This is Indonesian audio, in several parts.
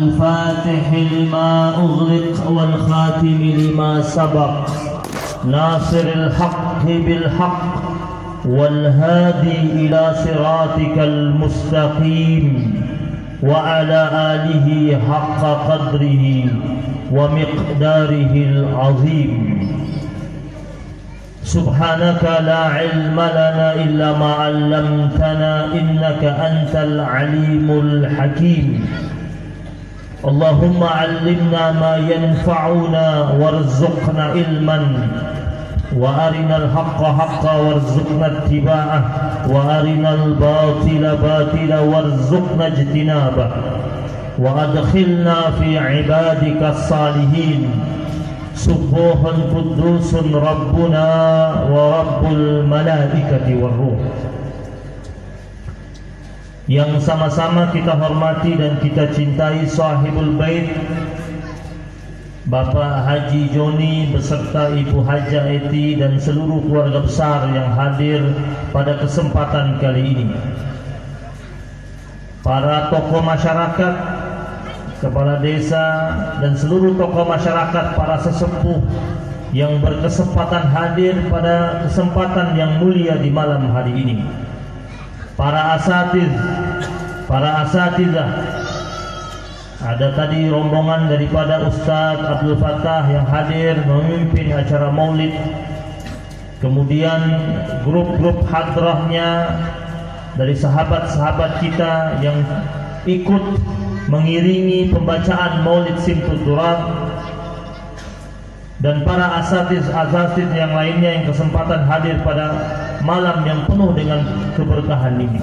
الفاتح لما أغلق والخاتم لما سبق ناصر الحق بالحق والهادي إلى صراطك المستقيم وعلى آله حق قدره ومقداره العظيم. سبحانك لا علم لنا إلا ما علمتنا إنك أنت العليم الحكيم. اللهم علمنا ما ينفعنا وارزقنا علما وأرنا الحق حقا وارزقنا اتباعه وأرنا الباطل باطلا وارزقنا اجتنابه وأدخلنا في عبادك الصالحين. سبوح قدوس ربنا ورب الملائكة والروح. Yang sama-sama kita hormati dan kita cintai Sahibul Bait Bapak Haji Joni beserta Ibu Haja Eti dan seluruh keluarga besar yang hadir pada kesempatan kali ini. Para tokoh masyarakat, kepala desa dan seluruh tokoh masyarakat, para sesepuh yang berkesempatan hadir pada kesempatan yang mulia di malam hari ini. Para asatidzah, ada tadi rombongan daripada Ustadz Abdul Fattah yang hadir memimpin acara maulid. Kemudian grup-grup hadrahnya dari sahabat-sahabat kita yang ikut mengiringi pembacaan maulid Simtud Durab, dan para asatidz yang lainnya yang kesempatan hadir pada malam yang penuh dengan keberkahan ini.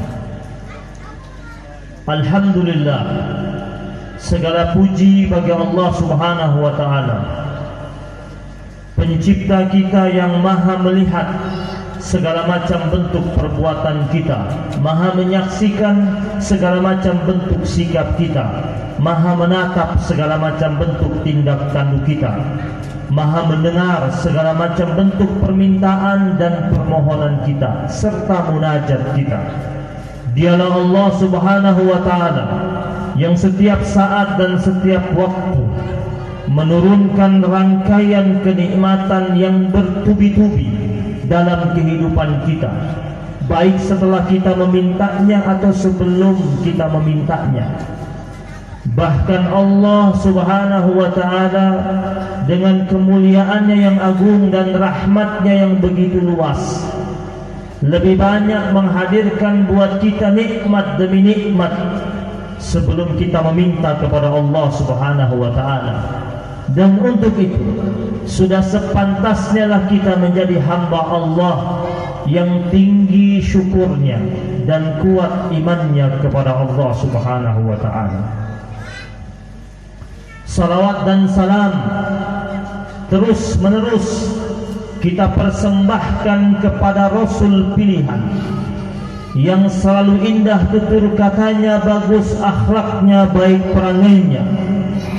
Alhamdulillah, segala puji bagi Allah Subhanahu wa taala, pencipta kita yang maha melihat segala macam bentuk perbuatan kita, maha menyaksikan segala macam bentuk sikap kita, maha menatap segala macam bentuk tindak tanduk kita, maha mendengar segala macam bentuk permintaan dan permohonan kita serta munajat kita. Dialah Allah Subhanahu wa taala yang setiap saat dan setiap waktu menurunkan rangkaian kenikmatan yang bertubi-tubi dalam kehidupan kita, baik setelah kita memintanya atau sebelum kita memintanya. Bahkan Allah Subhanahu wa ta'ala dengan kemuliaannya yang agung dan rahmatnya yang begitu luas, lebih banyak menghadirkan buat kita nikmat demi nikmat sebelum kita meminta kepada Allah Subhanahu wa ta'ala. Dan untuk itu sudah sepantasnya lah kita menjadi hamba Allah yang tinggi syukurnya dan kuat imannya kepada Allah Subhanahu wa ta'ala. Salawat dan salam terus menerus kita persembahkan kepada Rasul pilihan yang selalu indah tutur katanya, bagus akhlaknya, baik perangainya,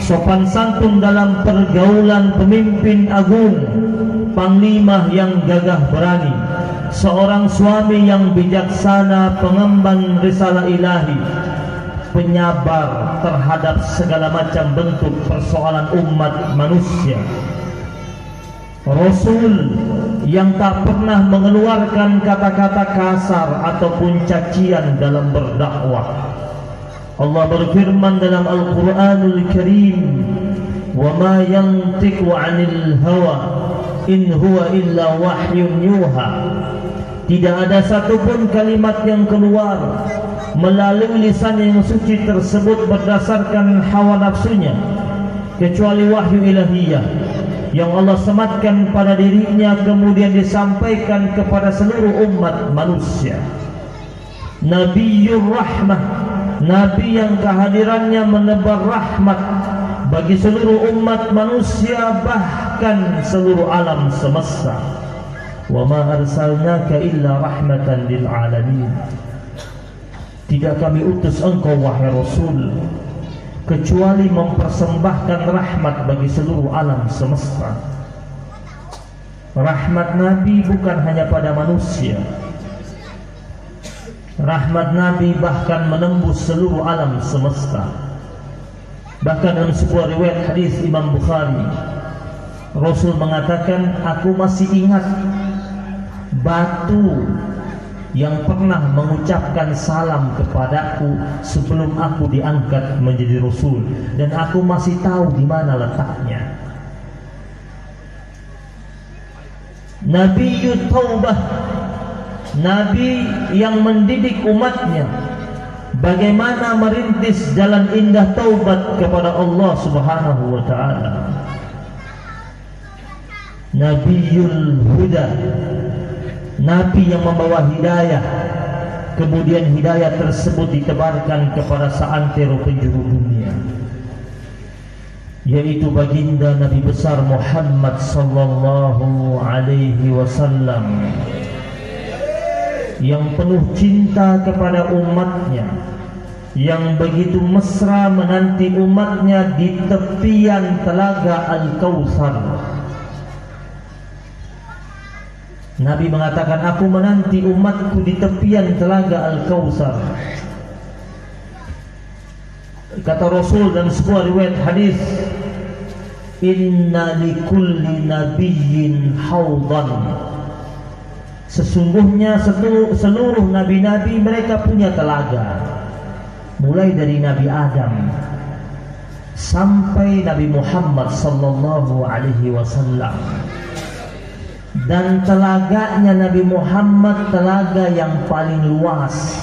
sopan santun dalam pergaulan, pemimpin agung, panglima yang gagah berani, seorang suami yang bijaksana, pengemban risalah ilahi, penyabar terhadap segala macam bentuk persoalan umat manusia, Rasul yang tak pernah mengeluarkan kata-kata kasar ataupun cacian dalam berdakwah. Allah berfirman dalam Al-Quranul Karim, "Wa ma yantiqu 'anil hawa in huwa illa wahyun yuha." Tidak ada satupun kalimat yang keluar melalui lisan yang suci tersebut berdasarkan hawa nafsunya, kecuali wahyu ilahiyah yang Allah sematkan pada dirinya kemudian disampaikan kepada seluruh umat manusia. Nabiyyur Rahmah, Nabi yang kehadirannya menebar rahmat bagi seluruh umat manusia, bahkan seluruh alam semesta. Wa ma arsalnaka illa rahmatan lil alamin. Tidak kami utus engkau wahai Rasul kecuali mempersembahkan rahmat bagi seluruh alam semesta. Rahmat Nabi bukan hanya pada manusia, Rahmat Nabi bahkan menembus seluruh alam semesta. Bahkan dalam sebuah riwayat hadis Imam Bukhari, Rasul mengatakan, aku masih ingat batu yang pernah mengucapkan salam kepadaku sebelum aku diangkat menjadi Rasul, dan aku masih tahu di mana letaknya. Nabiyyut Taubah, Nabi yang mendidik umatnya bagaimana merintis jalan indah taubat kepada Allah Subhanahu wa ta'ala. Nabiyyul Huda, Nabi yang membawa hidayah, kemudian hidayah tersebut ditebarkan kepada seantero penjuru dunia, yaitu baginda Nabi besar Muhammad sallallahu alaihi wasallam, yang penuh cinta kepada umatnya, yang begitu mesra menanti umatnya di tepian telaga Al-Kautsar. Nabi mengatakan, aku menanti umatku di tepian telaga Al-Kautsar. Kata Rasul dalam sebuah riwayat hadis, inna likulli nabiyyin haudan. Sesungguhnya seluruh nabi-nabi mereka punya telaga, mulai dari Nabi Adam sampai Nabi Muhammad sallallahu alaihi wasallam. Dan telaganya Nabi Muhammad telaga yang paling luas,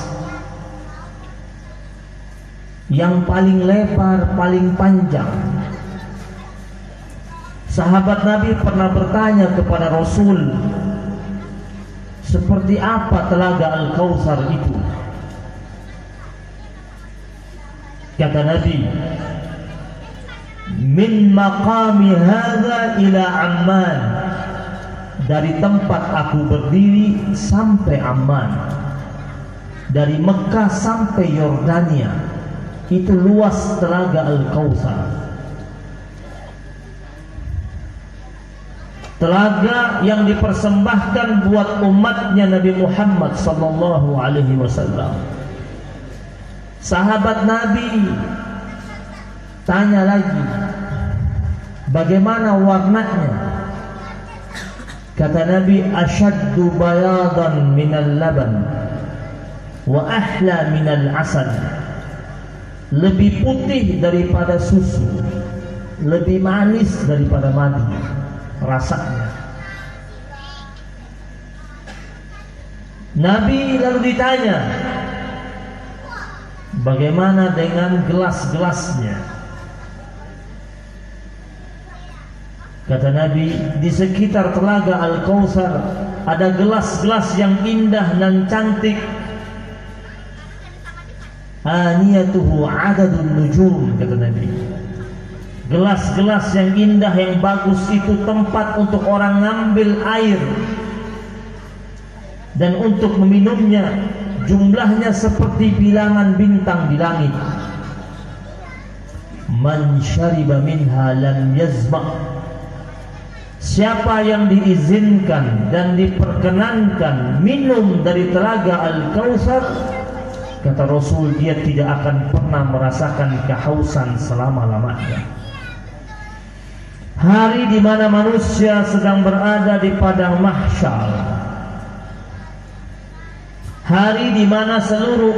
yang paling lebar, paling panjang. Sahabat Nabi pernah bertanya kepada Rasul, seperti apa telaga Al-Kautsar itu? Kata Nabi, min maqami hadza ila Amman, dari tempat aku berdiri sampai Amman, dari Mekah sampai Yordania, itu luas telaga Al-Kautsar. Telaga yang dipersembahkan buat umatnya Nabi Muhammad sallallahu alaihi wasallam. Sahabat Nabi tanya lagi, bagaimana warnanya? Kata Nabi, asyaddu bayadan minal laban wa ahla minal asal. Lebih putih daripada susu, lebih manis daripada madu rasanya. Nabi lalu ditanya, bagaimana dengan gelas-gelasnya? Kata Nabi, di sekitar telaga Al-Kautsar ada gelas-gelas yang indah dan cantik. Aniyatuhu adadun nujum, kata Nabi. Gelas-gelas yang indah, yang bagus itu tempat untuk orang ngambil air, dan untuk meminumnya jumlahnya seperti bilangan bintang di langit. Man syariba minha lam yazma. Siapa yang diizinkan dan diperkenankan minum dari telaga Al-Kautsar, kata Rasul, dia tidak akan pernah merasakan kehausan selama-lamanya. Hari di mana manusia sedang berada di padang mahsyar, hari di mana seluruh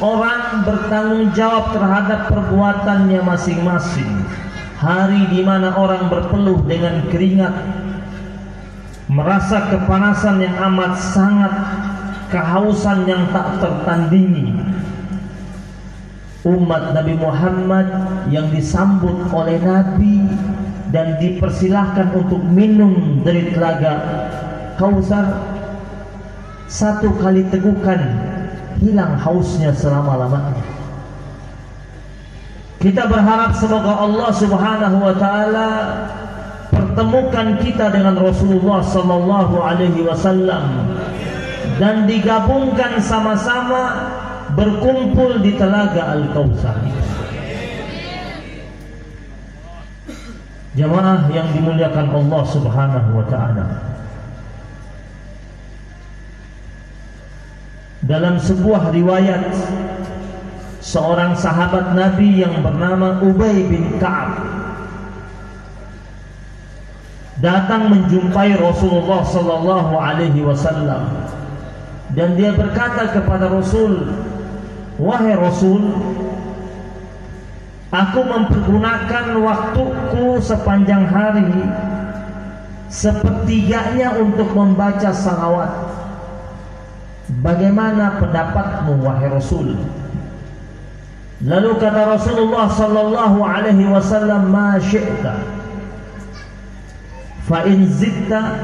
orang bertanggung jawab terhadap perbuatannya masing-masing, hari di mana orang berpeluh dengan keringat, merasa kepanasan yang amat sangat, kehausan yang tak tertandingi. Umat Nabi Muhammad yang disambut oleh Nabi dan dipersilahkan untuk minum dari telaga Kautsar, satu kali tegukan hilang hausnya selama-lamanya. Kita berharap semoga Allah Subhanahu wa taala pertemukan kita dengan Rasulullah sallallahu alaihi wasallam dan digabungkan sama-sama berkumpul di telaga Al-Kautsar. Jamaah yang dimuliakan Allah Subhanahu wa taala, dalam sebuah riwayat seorang sahabat Nabi yang bernama Ubay bin Ka'ab datang menjumpai Rasulullah sallallahu alaihi wasallam, dan dia berkata kepada Rasul, "Wahai Rasul, aku mempergunakan waktuku sepanjang hari sepertiganya untuk membaca salawat. Bagaimana pendapatmu wahai Rasul?" Lalu kata Rasulullah sallallahu alaihi wasallam, "Ma syi'ta, fa in zidta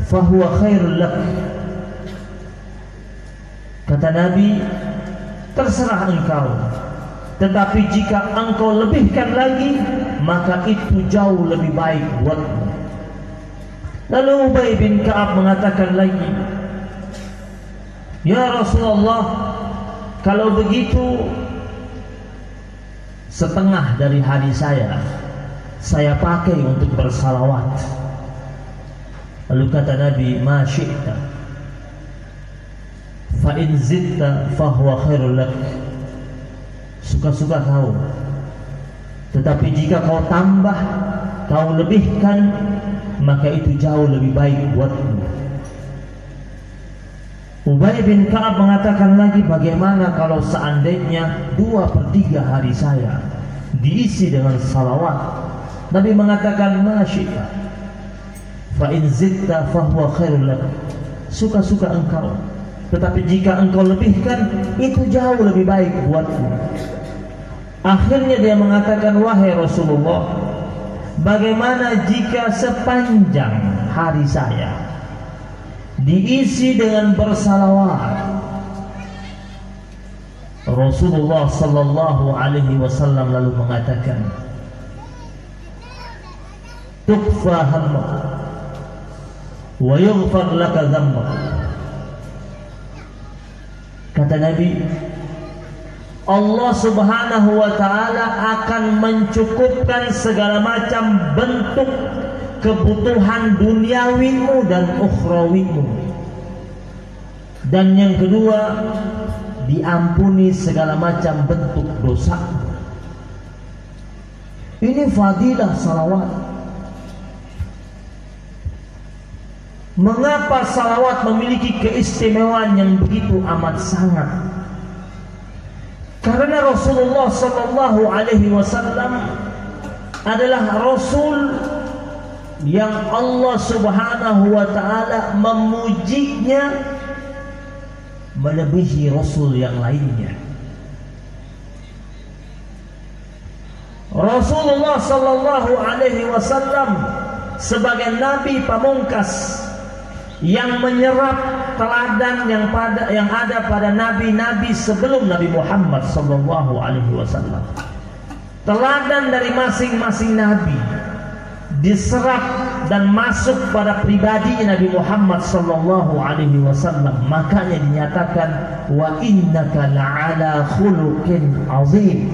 fa huwa khairul lak." Kata Nabi, terserah engkau, tetapi jika engkau lebihkan lagi, maka itu jauh lebih baik buatmu. Lalu Ubay bin Ka'ab mengatakan lagi, "Ya Rasulullah, kalau begitu setengah dari hari saya pakai untuk bersalawat." Lalu kata Nabi, "Ma syi'ta, fa in zidta fa huwa khairul lak." Suka-suka kau, tetapi jika kau tambah, kau lebihkan, maka itu jauh lebih baik buatmu. Ubay bin Ka'ab mengatakan lagi, bagaimana kalau seandainya 2/3 hari saya diisi dengan salawat? Nabi mengatakan, "Ma syi'ta, fa in zidta fa huwa khairul lak." Suka-suka engkau, tetapi jika engkau lebihkan, itu jauh lebih baik buatmu. Akhirnya dia mengatakan, "Wahai Rasulullah, bagaimana jika sepanjang hari saya diisi dengan bersalawat?" Rasulullah sallallahu alaihi wasallam lalu mengatakan, "Tukfa hammak wa yughfar laka dhanbak." Kata Nabi, Allah subhanahu wa ta'ala akan mencukupkan segala macam bentuk kebutuhan duniawimu dan ukhrawimu. Dan yang kedua, diampuni segala macam bentuk dosa. Ini fadilah salawat. Mengapa salawat memiliki keistimewaan yang begitu amat sangat? Karena Rasulullah sallallahu alaihi wasallam adalah Rasul yang Allah subhanahu wa ta'ala memujinya melebihi Rasul yang lainnya. Rasulullah sallallahu alaihi wasallam sebagai Nabi pamungkas yang menyerap teladan yang ada pada nabi-nabi sebelum Nabi Muhammad sallallahu alaihi wasallam. Teladan dari masing-masing nabi diserap dan masuk pada pribadi Nabi Muhammad sallallahu alaihi wasallam. Makanya dinyatakan, "Wa innaka la'ala khuluqin azim."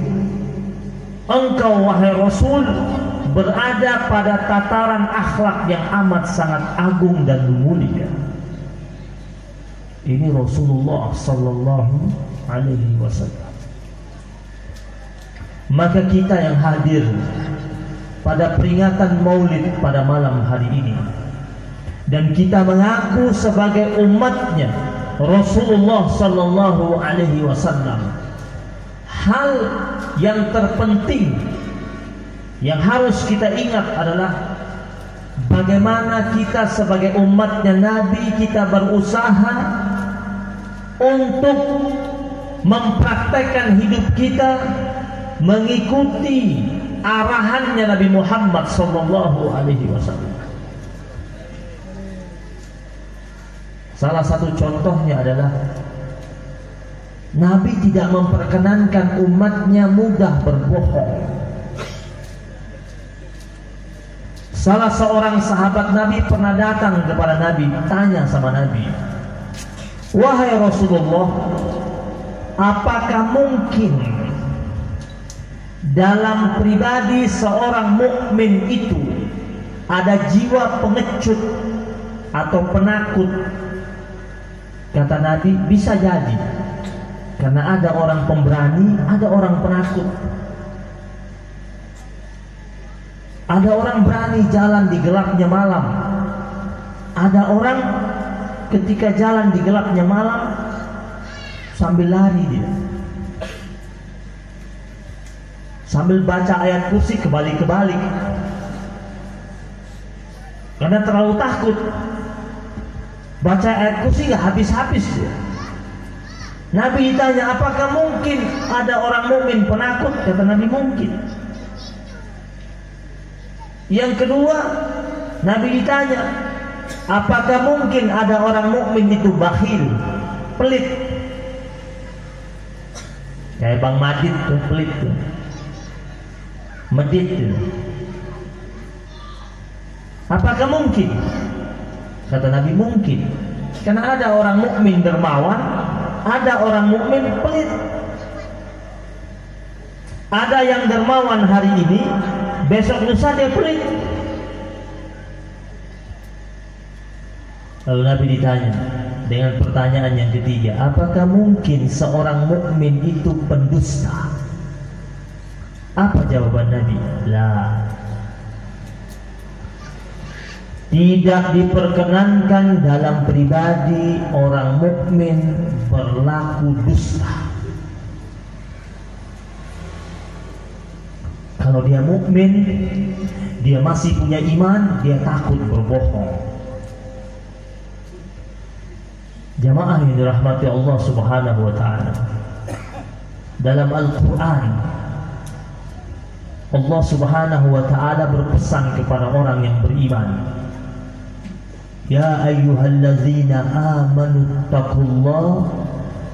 Engkau wahai Rasul berada pada tataran akhlak yang amat sangat agung dan mulia. Ini Rasulullah sallallahu alaihi wasallam. Maka kita yang hadir pada peringatan Maulid pada malam hari ini, dan kita mengaku sebagai umatnya Rasulullah sallallahu alaihi wasallam, hal yang terpenting yang harus kita ingat adalah bagaimana kita sebagai umatnya Nabi, kita berusaha untuk mempraktekkan hidup kita mengikuti arahannya Nabi Muhammad sallallahu alaihi wasallam. Salah satu contohnya adalah Nabi tidak memperkenankan umatnya mudah berbohong. Salah seorang sahabat Nabi pernah datang kepada Nabi, tanya sama Nabi, "Wahai Rasulullah, apakah mungkin dalam pribadi seorang mukmin itu ada jiwa pengecut atau penakut?" Kata Nabi, "Bisa jadi." Karena ada orang pemberani, ada orang penakut. Ada orang berani jalan di gelapnya malam. Ada orang ketika jalan di gelapnya malam sambil lari dia, sambil baca ayat kursi kebalik-kebalik, karena terlalu takut. Baca ayat kursi gak habis-habis dia. Nabi ditanya, apakah mungkin ada orang mukmin penakut? Kata Nabi, mungkin. Yang kedua, Nabi ditanya, apakah mungkin ada orang mukmin itu bakhil, pelit? Kayak Bang Madid tuh, pelit tuh, medit tuh. Apakah mungkin? Kata Nabi, mungkin. Karena ada orang mukmin dermawan, ada orang mukmin pelit. Ada yang dermawan hari ini, besok lusa dia pelit. Lalu Nabi ditanya dengan pertanyaan yang ketiga, apakah mungkin seorang mukmin itu pendusta? Apa jawaban Nabi? Lah, tidak diperkenankan dalam pribadi orang mukmin berlaku dusta. Kalau dia mukmin, dia masih punya iman, dia takut berbohong. Jamaah yang dirahmati Allah Subhanahu wa taala. Dalam Al-Qur'an, Allah Subhanahu wa taala berpesan kepada orang yang beriman. Ya ayyuhallazina amanu taqullaha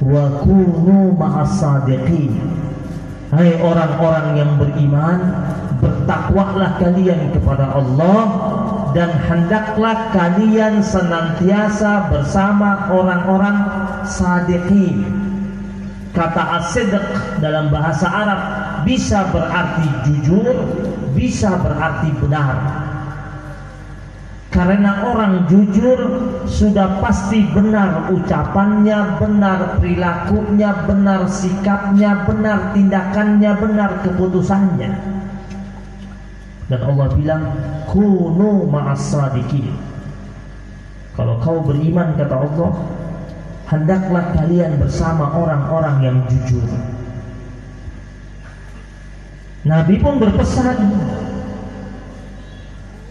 wa kunu ma'as sadiqin. Hai orang-orang yang beriman, bertakwalah kalian kepada Allah dan hendaklah kalian senantiasa bersama orang-orang sadiqin. Kata as-sidq dalam bahasa Arab bisa berarti jujur, bisa berarti benar. Karena orang jujur sudah pasti benar ucapannya, benar perilakunya, benar sikapnya, benar tindakannya, benar keputusannya. Dan Allah bilang, kunu ma'as sadiqin. Kalau kau beriman, kata Allah, hendaklah kalian bersama orang-orang yang jujur. Nabi pun berpesan,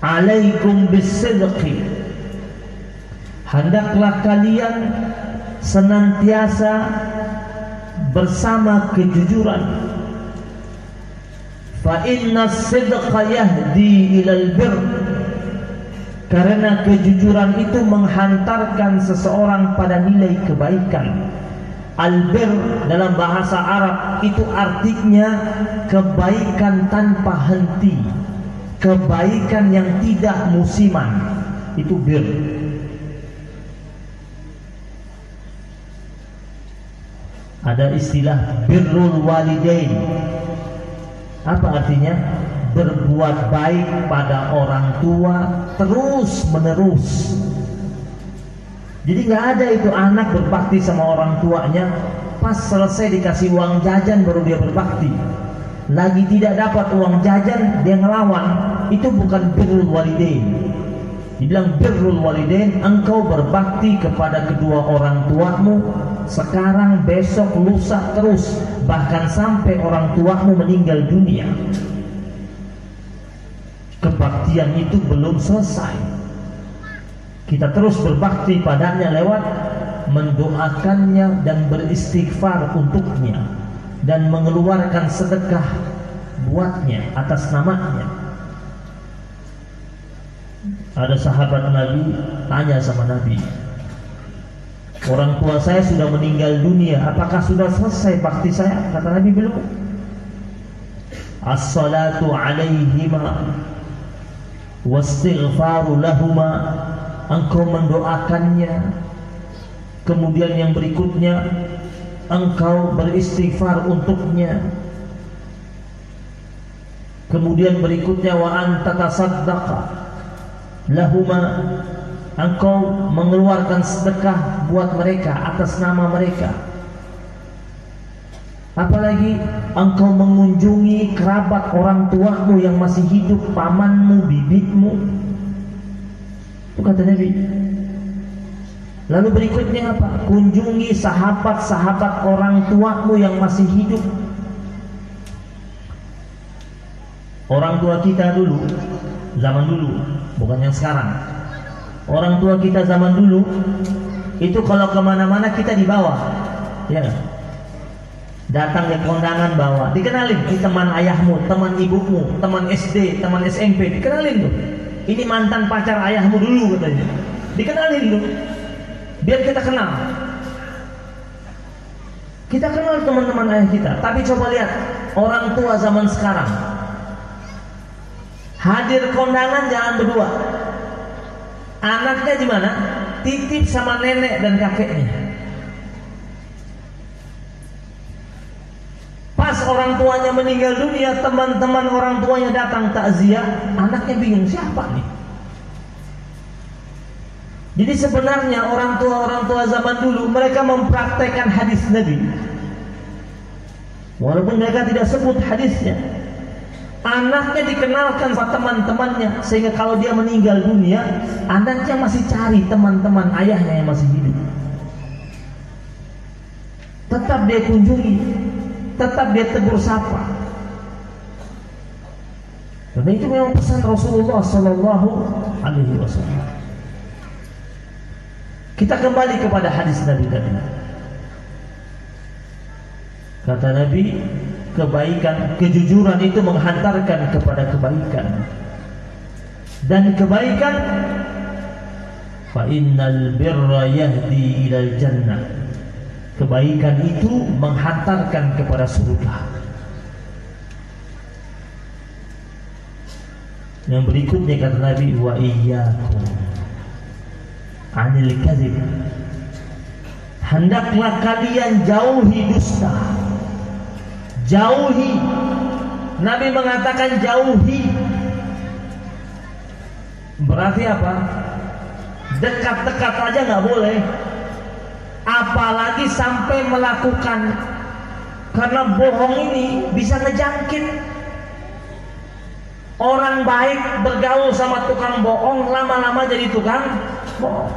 alaikum bis-sidqi. Hendaklah kalian senantiasa bersama kejujuran. Fa inna as-sidqa yahdi ilal birr. Karena kejujuran itu menghantarkan seseorang pada nilai kebaikan. Al-bir dalam bahasa Arab itu artinya kebaikan tanpa henti, kebaikan yang tidak musiman. Itu bir. Ada istilah birrul walidain. Apa artinya? Berbuat baik pada orang tua terus menerus. Jadi nggak ada itu anak berbakti sama orang tuanya, pas selesai dikasih uang jajan baru dia berbakti. Lagi tidak dapat uang jajan dia ngelawan. Itu bukan birrul walidain. Dibilang birrul walidain, engkau berbakti kepada kedua orang tuamu sekarang, besok, lusa terus, bahkan sampai orang tuamu meninggal dunia. Kebaktian itu belum selesai. Kita terus berbakti padanya lewat mendoakannya dan beristighfar untuknya dan mengeluarkan sedekah buatnya atas namanya. Ada sahabat Nabi tanya sama Nabi, orang tua saya sudah meninggal dunia, apakah sudah selesai bakti saya? Kata Nabi, belum. As-salatu alaihima wastighfaru lahuma. Engkau mendoakannya, kemudian yang berikutnya engkau beristighfar untuknya, kemudian berikutnya wa anta tasaddaqa lahuma, engkau mengeluarkan sedekah buat mereka atas nama mereka. Apalagi engkau mengunjungi kerabat orang tuamu yang masih hidup, pamanmu, bibitmu. Itu kata Nabi. Lalu berikutnya apa? Kunjungi sahabat-sahabat orang tuamu yang masih hidup. Orang tua kita dulu, zaman dulu, bukan yang sekarang. Orang tua kita zaman dulu itu kalau kemana-mana kita dibawa, ya kan? Datang ke kondangan bawa, dikenalin, ini teman ayahmu, teman ibumu, teman SD, teman SMP, dikenalin tuh. Ini mantan pacar ayahmu dulu katanya. Dikenalin tuh. Biar kita kenal. Kita kenal teman-teman ayah kita. Tapi coba lihat orang tua zaman sekarang. Hadir kondangan jangan berdua. Anaknya di mana? Titip sama nenek dan kakeknya. Pas orang tuanya meninggal dunia, teman-teman orang tuanya datang takziah, anaknya bingung siapa nih. Jadi sebenarnya orang tua zaman dulu mereka mempraktekkan hadis Nabi. Walaupun mereka tidak sebut hadisnya, anaknya dikenalkan sama teman-temannya, sehingga kalau dia meninggal dunia, anaknya masih cari teman-teman ayahnya yang masih hidup. Tetap dia kunjungi, tetap dia tegur sapa. Karena itu memang pesan Rasulullah Sallallahu Alaihi Wasallam. Kita kembali kepada hadis Nabi tadi. Kata Nabi, kebaikan, kejujuran itu menghantarkan kepada kebaikan. Dan kebaikan, fa innal birra yahdi ilal jannah. Kebaikan itu menghantarkan kepada surga. Yang berikutnya kata Nabi, wa iyyakum anil kadzib. Hendaklah kalian jauhi dusta. Jauhi. Nabi mengatakan jauhi. Berarti apa? Dekat-dekat aja nggak boleh. Apalagi sampai melakukan, karena bohong ini bisa ngejangkit. Orang baik bergaul sama tukang bohong, lama-lama jadi tukang bohong.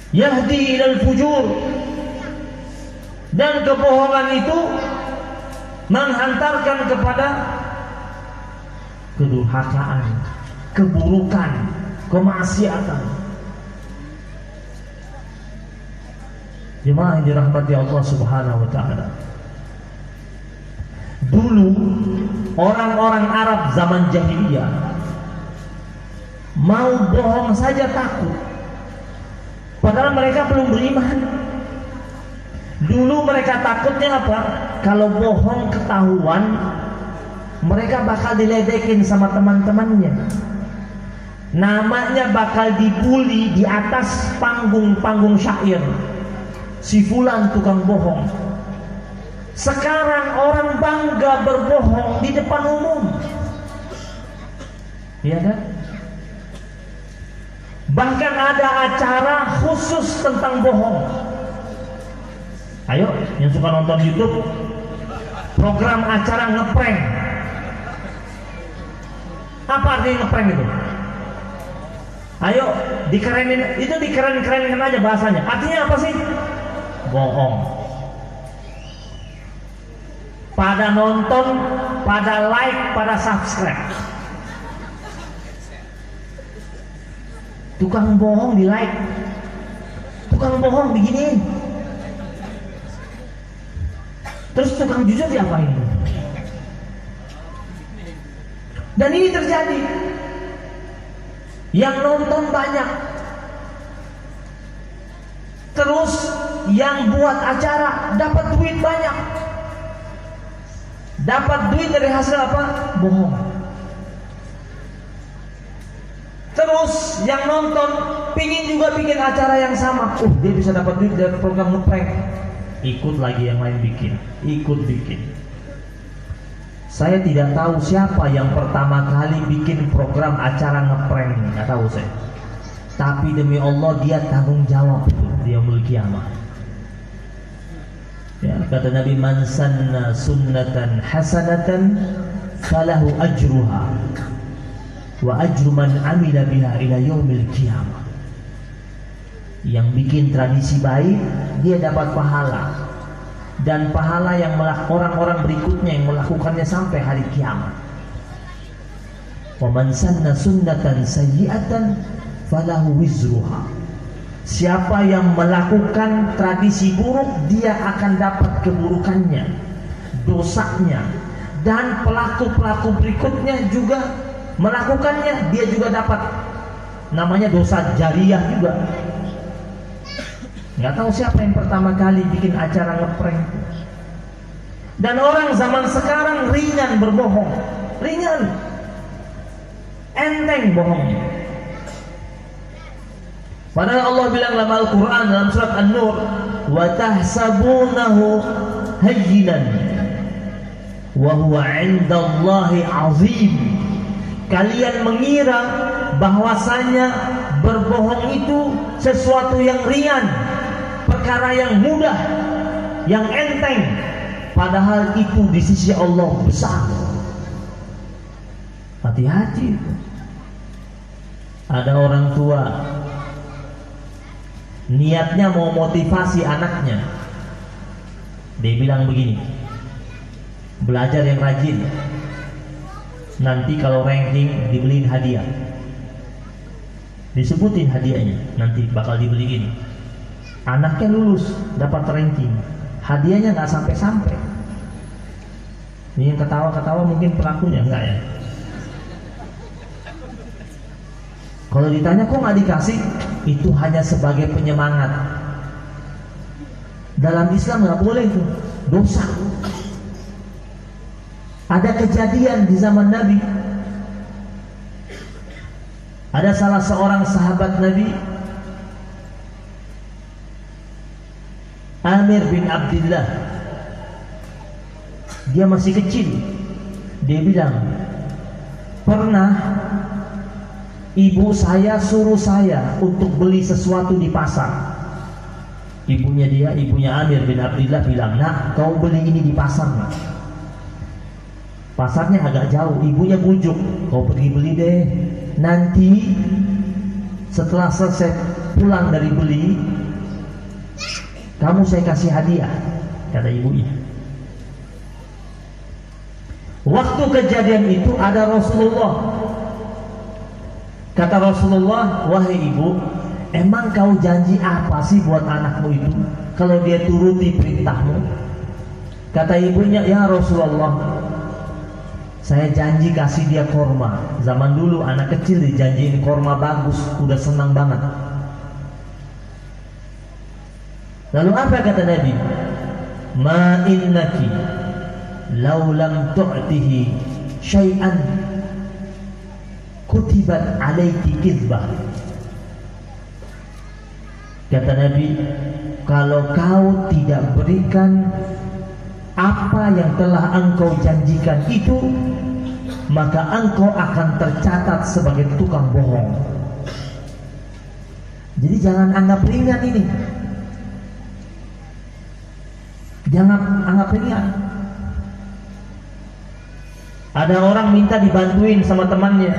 Yahdi ilal fujur. Dan kebohongan itu menghantarkan kepada kedurhakaan, keburukan, kemaksiatan. Jemaah yang dirahmati Allah Subhanahu wa taala. Dulu orang-orang Arab zaman jahiliyah mau bohong saja takut. Padahal mereka belum beriman. Dulu mereka takutnya apa? Kalau bohong ketahuan, mereka bakal diledekin sama teman-temannya. Namanya bakal dibully di atas panggung syair. Si fulan tukang bohong. Sekarang orang bangga berbohong di depan umum. Iya kan? Bahkan ada acara khusus tentang bohong. Ayo, yang suka nonton YouTube, program acara ngeprank. Apa artinya ngeprank itu? Ayo, dikerenin, itu dikeren-kerenin aja bahasanya. Artinya apa sih? Bohong. Pada nonton, pada like, pada subscribe. Tukang bohong di like, tukang bohong diginiin, terus tukang jujur diapain? Dan ini terjadi. Yang nonton banyak, terus yang buat acara dapat duit banyak. Dapat duit dari hasil apa? Bohong. Terus yang nonton pingin juga bikin acara yang sama. Dia bisa dapat duit dari program ngeprank. Ikut lagi yang lain bikin, ikut bikin. Saya tidak tahu siapa yang pertama kali bikin program acara ngeprank ini, nggak tahu saya. tapi demi Allah dia tanggung jawab di yaumul qiyamah. Ya, kata Nabi, man sanna sunnatan hasanatan falahu ajruha wa ajru man amila biha ila yaumil qiyamah. Yang bikin tradisi baik dia dapat pahala, dan pahala yang orang-orang berikutnya yang melakukannya sampai hari kiamat. Wa man sanna sunnatan sayyi'atan falahu wizruha. Siapa yang melakukan tradisi buruk, dia akan dapat keburukannya, dosanya, dan pelaku-pelaku berikutnya juga melakukannya, dia juga dapat, namanya dosa jariah juga. Nggak tahu siapa yang pertama kali bikin acara ngeprank. Dan orang zaman sekarang ringan berbohong, ringan, enteng bohongnya. Padahal Allah bilang dalam Al-Quran dalam surat An-Nur, wa tahsabunahu hayyinan wa huwa 'indallahi 'azim. Kalian mengira bahwasanya berbohong itu sesuatu yang ringan, perkara yang mudah, yang enteng, padahal itu di sisi Allah besar. Hati-hati. Ada orang tua niatnya mau motivasi anaknya, dia bilang begini, belajar yang rajin, nanti kalau ranking dibeliin hadiah, disebutin hadiahnya, nanti bakal dibeliin. Anaknya lulus dapat ranking, hadiahnya nggak sampai-sampai. Ini yang ketawa-ketawa mungkin pelakunya, enggak ya? Kalau ditanya kok nggak dikasih, itu hanya sebagai penyemangat. Dalam Islam nggak boleh itu, dosa. Ada kejadian di zaman Nabi, ada salah seorang sahabat Nabi, Amir bin Abdullah. Dia masih kecil. Dia bilang, pernah ibu saya suruh saya untuk beli sesuatu di pasar. Ibunya Amir bin Abdullah bilang, nak, kau beli ini di pasar, nak. Pasarnya agak jauh. Ibunya bujuk, kau pergi beli deh. Nanti setelah selesai pulang dari beli, kamu saya kasih hadiah, kata ibunya. Waktu kejadian itu ada Rasulullah. Kata Rasulullah, wahai ibu, emang kau janji apa sih buat anakmu itu kalau dia turuti perintahmu? Kata ibunya, ya Rasulullah, saya janji kasih dia korma. Zaman dulu anak kecil dijanjiin korma bagus, udah senang banget. Lalu apa kata Nabi? Ma innaki law lam tu'tihi syai'an kutibat alaiki kizbah. Kata Nabi, kalau kau tidak berikan apa yang telah engkau janjikan itu, maka engkau akan tercatat sebagai tukang bohong. Jadi jangan anggap ringan ini. Jangan anggap ringan. Ada orang minta dibantuin sama temannya,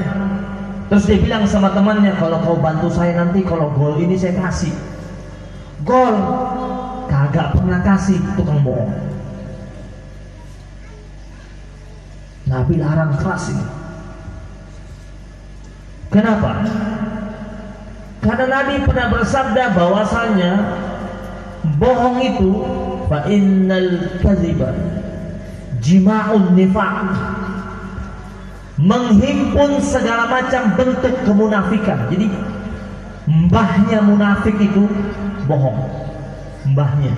terus dia bilang sama temannya, kalau kau bantu saya nanti kalau gol ini saya kasih. Gol kagak pernah kasih, tukang bohong. Nabi larang keras ini. Kenapa? Karena Nabi pernah bersabda bahwasanya bohong itu fa innal kadhiba jima'un nifaq, menghimpun segala macam bentuk kemunafikan. Jadi mbahnya munafik itu bohong, mbahnya.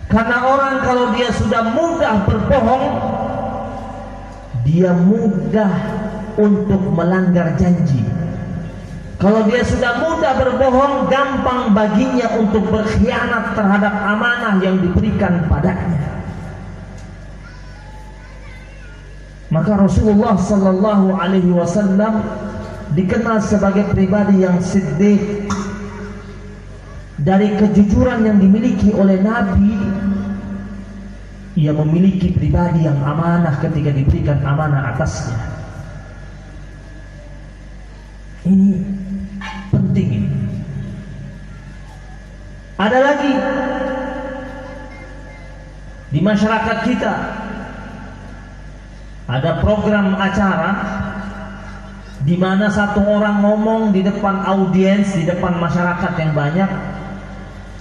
Karena orang kalau dia sudah mudah berbohong, dia mudah untuk melanggar janji. Kalau dia sudah mudah berbohong, gampang baginya untuk berkhianat terhadap amanah yang diberikan padanya. Maka Rasulullah sallallahu alaihi wasallam dikenal sebagai pribadi yang siddiq. Dari kejujuran yang dimiliki oleh Nabi, ia memiliki pribadi yang amanah ketika diberikan amanah atasnya. Ini penting ini. Ada lagi di masyarakat kita, ada program acara di mana satu orang ngomong di depan audiens, di depan masyarakat yang banyak.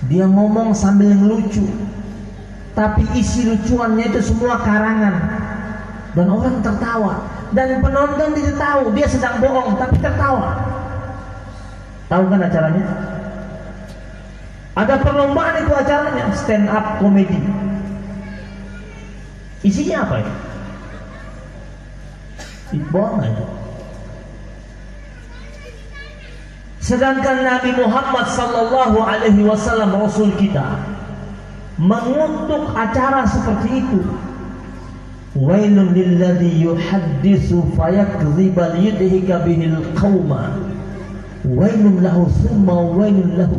Dia ngomong sambil ngelucu, tapi isi lucuannya itu semua karangan, dan orang tertawa, dan penonton tidak tahu dia sedang bohong tapi tertawa. Tahu kan acaranya? Ada perlombaan itu acaranya, stand up comedy. Isinya apa itu? Bohong aja. Sedangkan Nabi Muhammad sallallahu alaihi wasallam, Rasul kita, mengutuk acara seperti itu. Wailun lilladzi yuhadditsu fayakdziba liyudhika bihil qauma. Wailun lahu tsumma wailun lahu.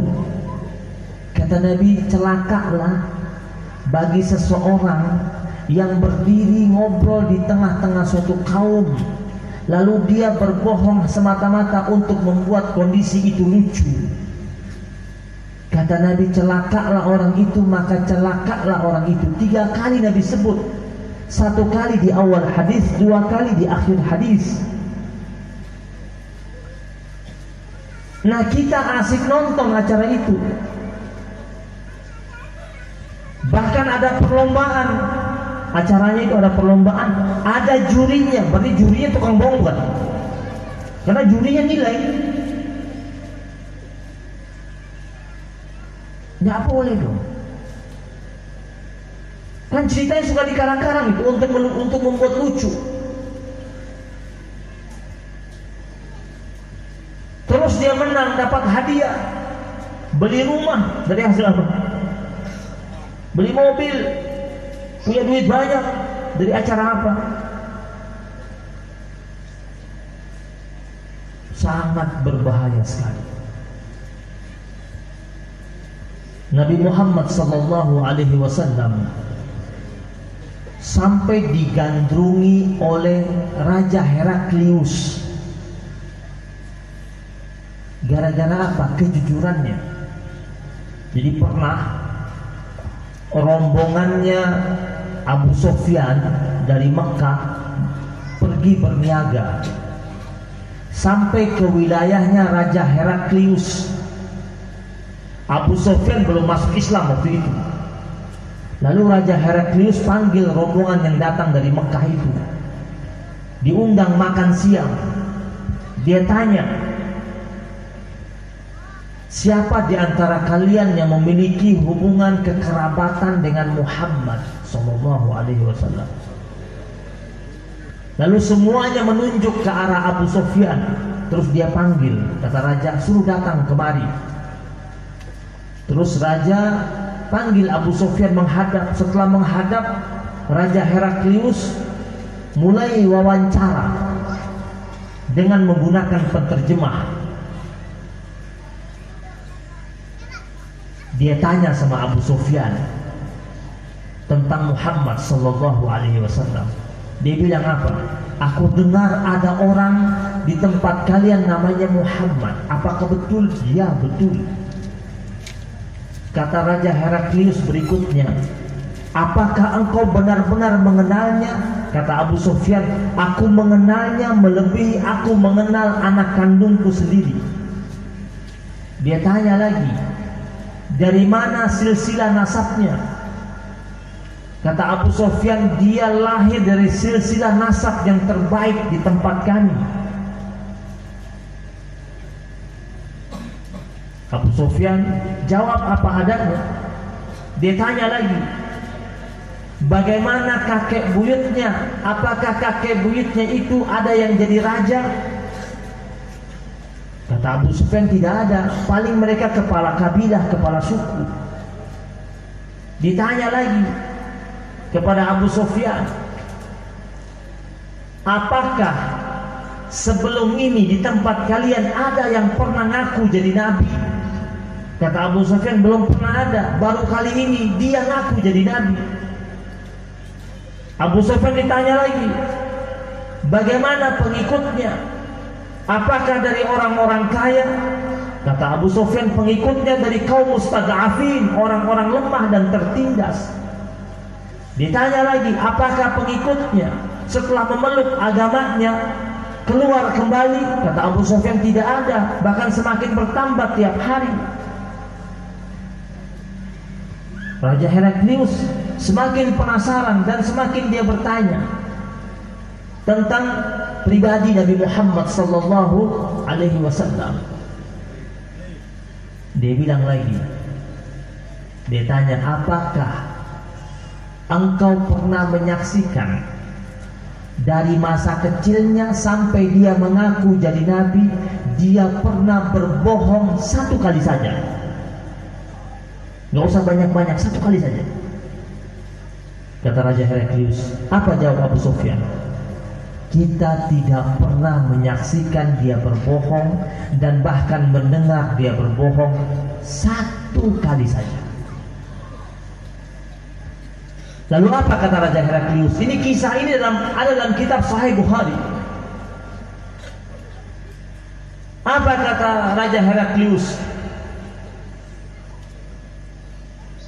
Kata Nabi, celakalah bagi seseorang yang berdiri ngobrol di tengah-tengah suatu kaum, lalu dia berbohong semata-mata untuk membuat kondisi itu lucu. Kata Nabi, celakalah orang itu, maka celakalah orang itu. 3 kali Nabi sebut. 1 kali di awal hadis, 2 kali di akhir hadis. Nah, kita asik nonton acara itu. Bahkan ada perlombaan. Acaranya itu ada perlombaan, ada jurinya. Berarti jurinya tukang bohong kan? Karena jurinya nilai. Nggak boleh dong. Kan ceritanya suka dikarang-karang itu untuk membuat lucu. Terus dia menang, dapat hadiah, beli rumah dari hasil apa? Beli mobil, punya duit banyak dari acara apa? Sangat berbahaya sekali. Nabi Muhammad sallallahu alaihi wasallam sampai digandrungi oleh Raja Heraklius. Gara-gara apa? Kejujurannya. Jadi pernah rombongannya Abu Sufyan dari Mekah pergi berniaga sampai ke wilayahnya Raja Heraklius. Abu Sufyan belum masuk Islam waktu itu. Lalu Raja Heraklius panggil rombongan yang datang dari Mekah itu, diundang makan siang. Dia tanya, siapa di antara kalian yang memiliki hubungan kekerabatan dengan Muhammad sallallahu alaihi wasallam? Lalu semuanya menunjuk ke arah Abu Sufyan. Terus dia panggil, kata raja, suruh datang kemari. Terus raja panggil Abu Sufyan menghadap. Setelah menghadap, Raja Heraklius mulai wawancara dengan menggunakan penterjemah. Dia tanya sama Abu Sufyan tentang Muhammad sallallahu alaihi wasallam. Dia bilang apa? Aku dengar ada orang di tempat kalian namanya Muhammad. Apakah betul? Ya, betul. Kata Raja Heraklius berikutnya, apakah engkau benar-benar mengenalnya? Kata Abu Sufyan, aku mengenalnya melebihi aku mengenal anak kandungku sendiri. Dia tanya lagi, dari mana silsilah nasabnya? Kata Abu Sufyan, dia lahir dari silsilah nasab yang terbaik di tempat kami. Abu Sufyan jawab apa adanya. Dia tanya lagi, bagaimana kakek buyutnya? Apakah kakek buyutnya itu ada yang jadi raja? Kata Abu Sufyan, tidak ada. Paling mereka kepala kabilah, kepala suku. Ditanya lagi kepada Abu Sufyan, apakah sebelum ini di tempat kalian ada yang pernah ngaku jadi nabi? Kata Abu Sufyan, belum pernah ada, baru kali ini dia ngaku jadi nabi. Abu Sufyan ditanya lagi, bagaimana pengikutnya? Apakah dari orang-orang kaya? Kata Abu Sufyan, pengikutnya dari kaum mustad'afin, orang-orang lemah dan tertindas. Ditanya lagi, apakah pengikutnya setelah memeluk agamanya keluar kembali? Kata Abu Sufyan, tidak ada, bahkan semakin bertambah tiap hari. Raja Heraklius semakin penasaran dan semakin dia bertanya tentang pribadi Nabi Muhammad sallallahu alaihi wasallam. Dia bilang lagi, dia tanya, apakah engkau pernah menyaksikan dari masa kecilnya sampai dia mengaku jadi nabi, dia pernah berbohong satu kali saja? Nggak usah banyak-banyak, satu kali saja. Kata Raja Heraklius. Apa jawab Abu Sufyan? Kita tidak pernah menyaksikan dia berbohong dan bahkan mendengar dia berbohong satu kali saja. Lalu apa kata Raja Heraklius? Ini kisah ini ada dalam kitab Sahih Bukhari. Apa kata Raja Heraklius?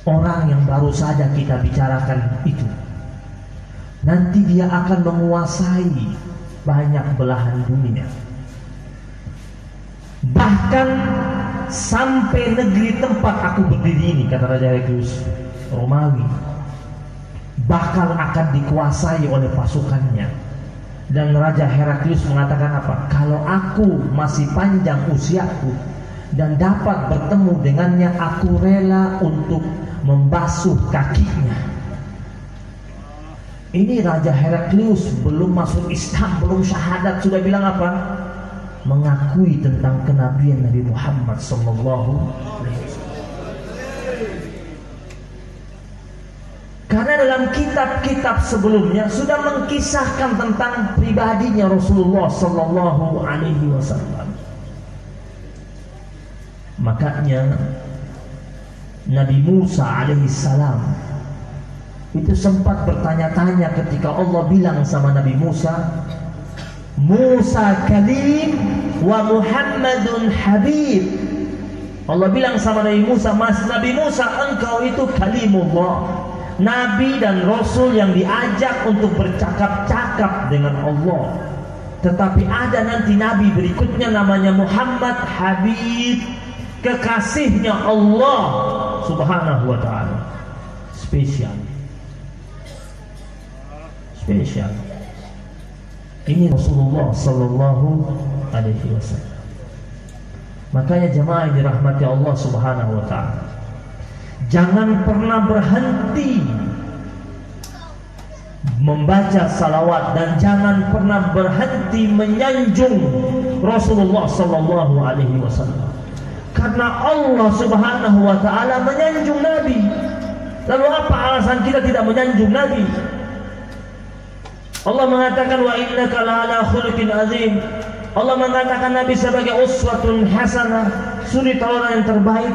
Orang yang baru saja kita bicarakan itu, nanti dia akan menguasai banyak belahan dunia, bahkan sampai negeri tempat aku berdiri ini, kata Raja Heraklius, Romawi, bakal akan dikuasai oleh pasukannya. Dan Raja Heraklius mengatakan apa? Kalau aku masih panjang usiaku dan dapat bertemu dengannya, aku rela untuk membasuh kakinya. Ini Raja Heraklius belum masuk Islam, belum syahadat, sudah bilang apa? Mengakui tentang kenabian Nabi Muhammad sallallahu alaihi wasallam. Karena dalam kitab-kitab sebelumnya sudah mengkisahkan tentang pribadinya Rasulullah sallallahu alaihi wasallam. Makanya Nabi Musa alaihissalam itu sempat bertanya-tanya ketika Allah bilang sama Nabi Musa, Musa kalim wa Muhammadun habib. Allah bilang sama Nabi Musa, Nabi Musa, engkau itu kalimullah, Nabi dan Rasul yang diajak untuk bercakap-cakap dengan Allah. Tetapi ada nanti Nabi berikutnya namanya Muhammad Habib, kekasihnya Allah Subhanahu wa ta'ala. Spesial. Ini Rasulullah sallallahu alaihi wasallam. Makanya jemaah yang dirahmati Allah Subhanahu wa ta'ala, jangan pernah berhenti membaca salawat dan jangan pernah berhenti menyanjung Rasulullah sallallahu alaihi wasallam. Karena Allah Subhanahu wa ta'ala menyanjung Nabi. Lalu apa alasan kita tidak menyanjung Nabi? Allah mengatakan, wa innaka la'ala khuluqin azim. Allah mengatakan Nabi sebagai uswatun hasanah, suri tauladan yang terbaik.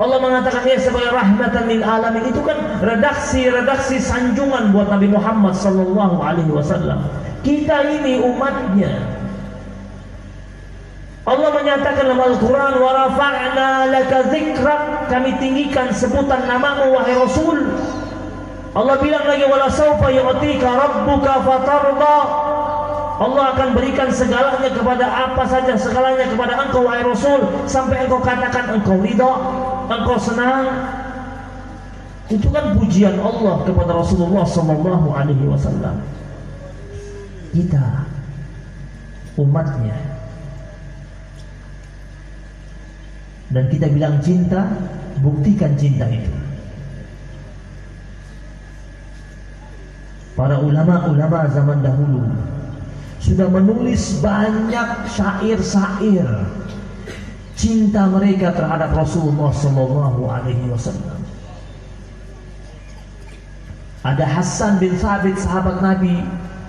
Allah mengatakan dia sebagai rahmatan lil alamin. Itu kan redaksi sanjungan buat Nabi Muhammad sallallahu alaihi wasallam. Kita ini umatnya. Allah menyatakan dalam Al-Quran, wa rafa'na laka dzikrak, kami tinggikan sebutan namamu wahai Rasul. Allah bilang lagi, wala sawfa yu'tika rabbuka fatarda. Allah akan berikan segalanya kepada apa saja, segalanya kepada engkau wahai Rasul, sampai engkau katakan engkau ridha, engkau senang. Itu kan pujian Allah kepada Rasulullah sallallahu alaihi wasallam. Kita umatnya, dan kita bilang cinta, buktikan cinta itu. Para ulama-ulama zaman dahulu sudah menulis banyak syair-syair cinta mereka terhadap Rasulullah sallallahu alaihi wasallam. Ada Hasan bin Thabit, sahabat Nabi,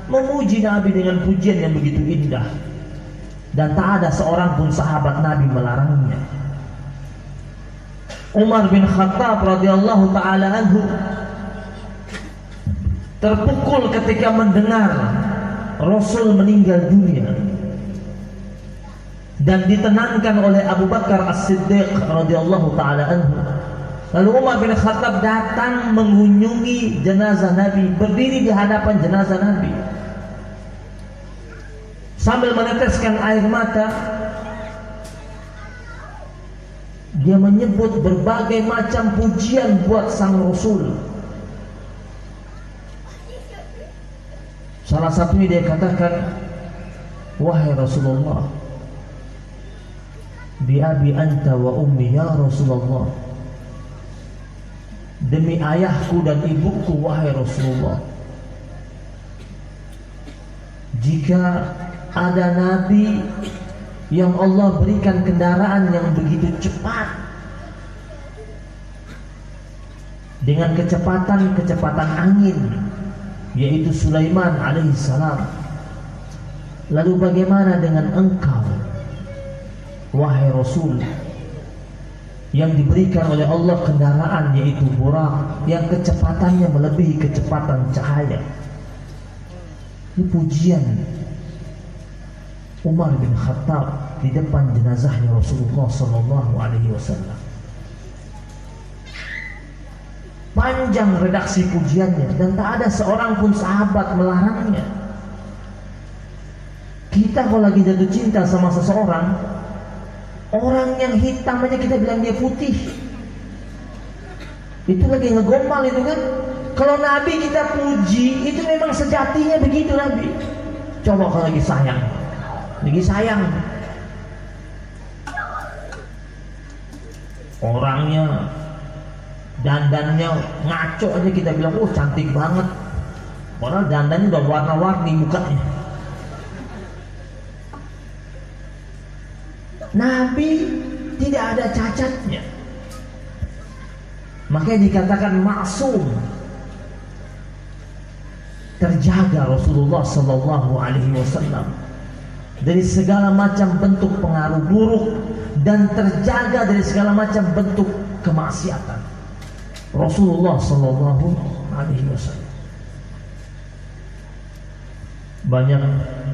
memuji Nabi dengan pujian yang begitu indah, dan tak ada seorang pun sahabat Nabi melarangnya. Umar bin Khattab radhiyallahu taala anhu terpukul ketika mendengar Rasul meninggal dunia, dan ditenangkan oleh Abu Bakar As-Siddiq radhiyallahu taala anhu. Lalu Umar bin Khattab datang mengunjungi jenazah Nabi, berdiri di hadapan jenazah Nabi sambil meneteskan air mata. Dia menyebut berbagai macam pujian buat sang Rasul. Salah satunya dia katakan, wahai Rasulullah, bi abi anta wa ummi ya Rasulullah, demi ayahku dan ibuku wahai Rasulullah, jika ada nabi yang Allah berikan kendaraan yang begitu cepat, dengan kecepatan angin, yaitu Sulaiman alaihissalam, lalu bagaimana dengan engkau wahai Rasul, yang diberikan oleh Allah kendaraan yaitu Burak, yang kecepatannya melebihi kecepatan cahaya? Ini pujian Umar bin Khattab di depan jenazahnya Rasulullah sallallahu alaihi wasallam. Panjang redaksi pujiannya, dan tak ada seorang pun sahabat melarangnya. Kita kalau lagi jatuh cinta sama seseorang, orang yang hitam aja kita bilang dia putih, itu lagi ngegombal itu kan. Kalau Nabi kita puji, itu memang sejatinya begitu Nabi. Coba kalau lagi sayang, orangnya dandannya ngaco aja kita bilang, oh cantik banget, padahal dandannya udah warna-warni mukanya. Nabi tidak ada cacatnya, makanya dikatakan maksum, terjaga Rasulullah sallallahu alaihi wasallam dari segala macam bentuk pengaruh buruk, dan terjaga dari segala macam bentuk kemaksiatan. Rasulullah sallallahu alaihi wasallam. Banyak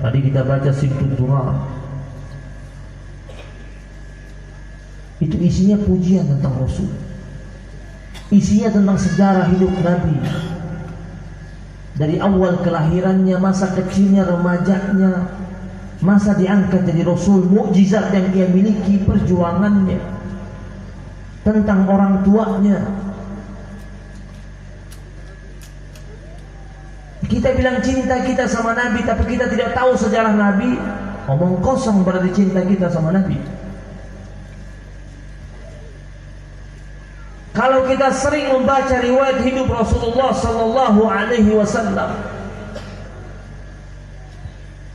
tadi kita baca Simtud Durar, itu isinya pujian tentang Rasul, isinya tentang sejarah hidup Nabi, dari awal kelahirannya, masa kecilnya, remajanya, masa diangkat jadi Rasul, mukjizat yang dia miliki, perjuangannya, tentang orang tuanya. Kita bilang cinta kita sama Nabi, tapi kita tidak tahu sejarah Nabi, omong kosong berarti cinta kita sama Nabi. Kalau kita sering membaca riwayat hidup Rasulullah sallallahu alaihi wasallam,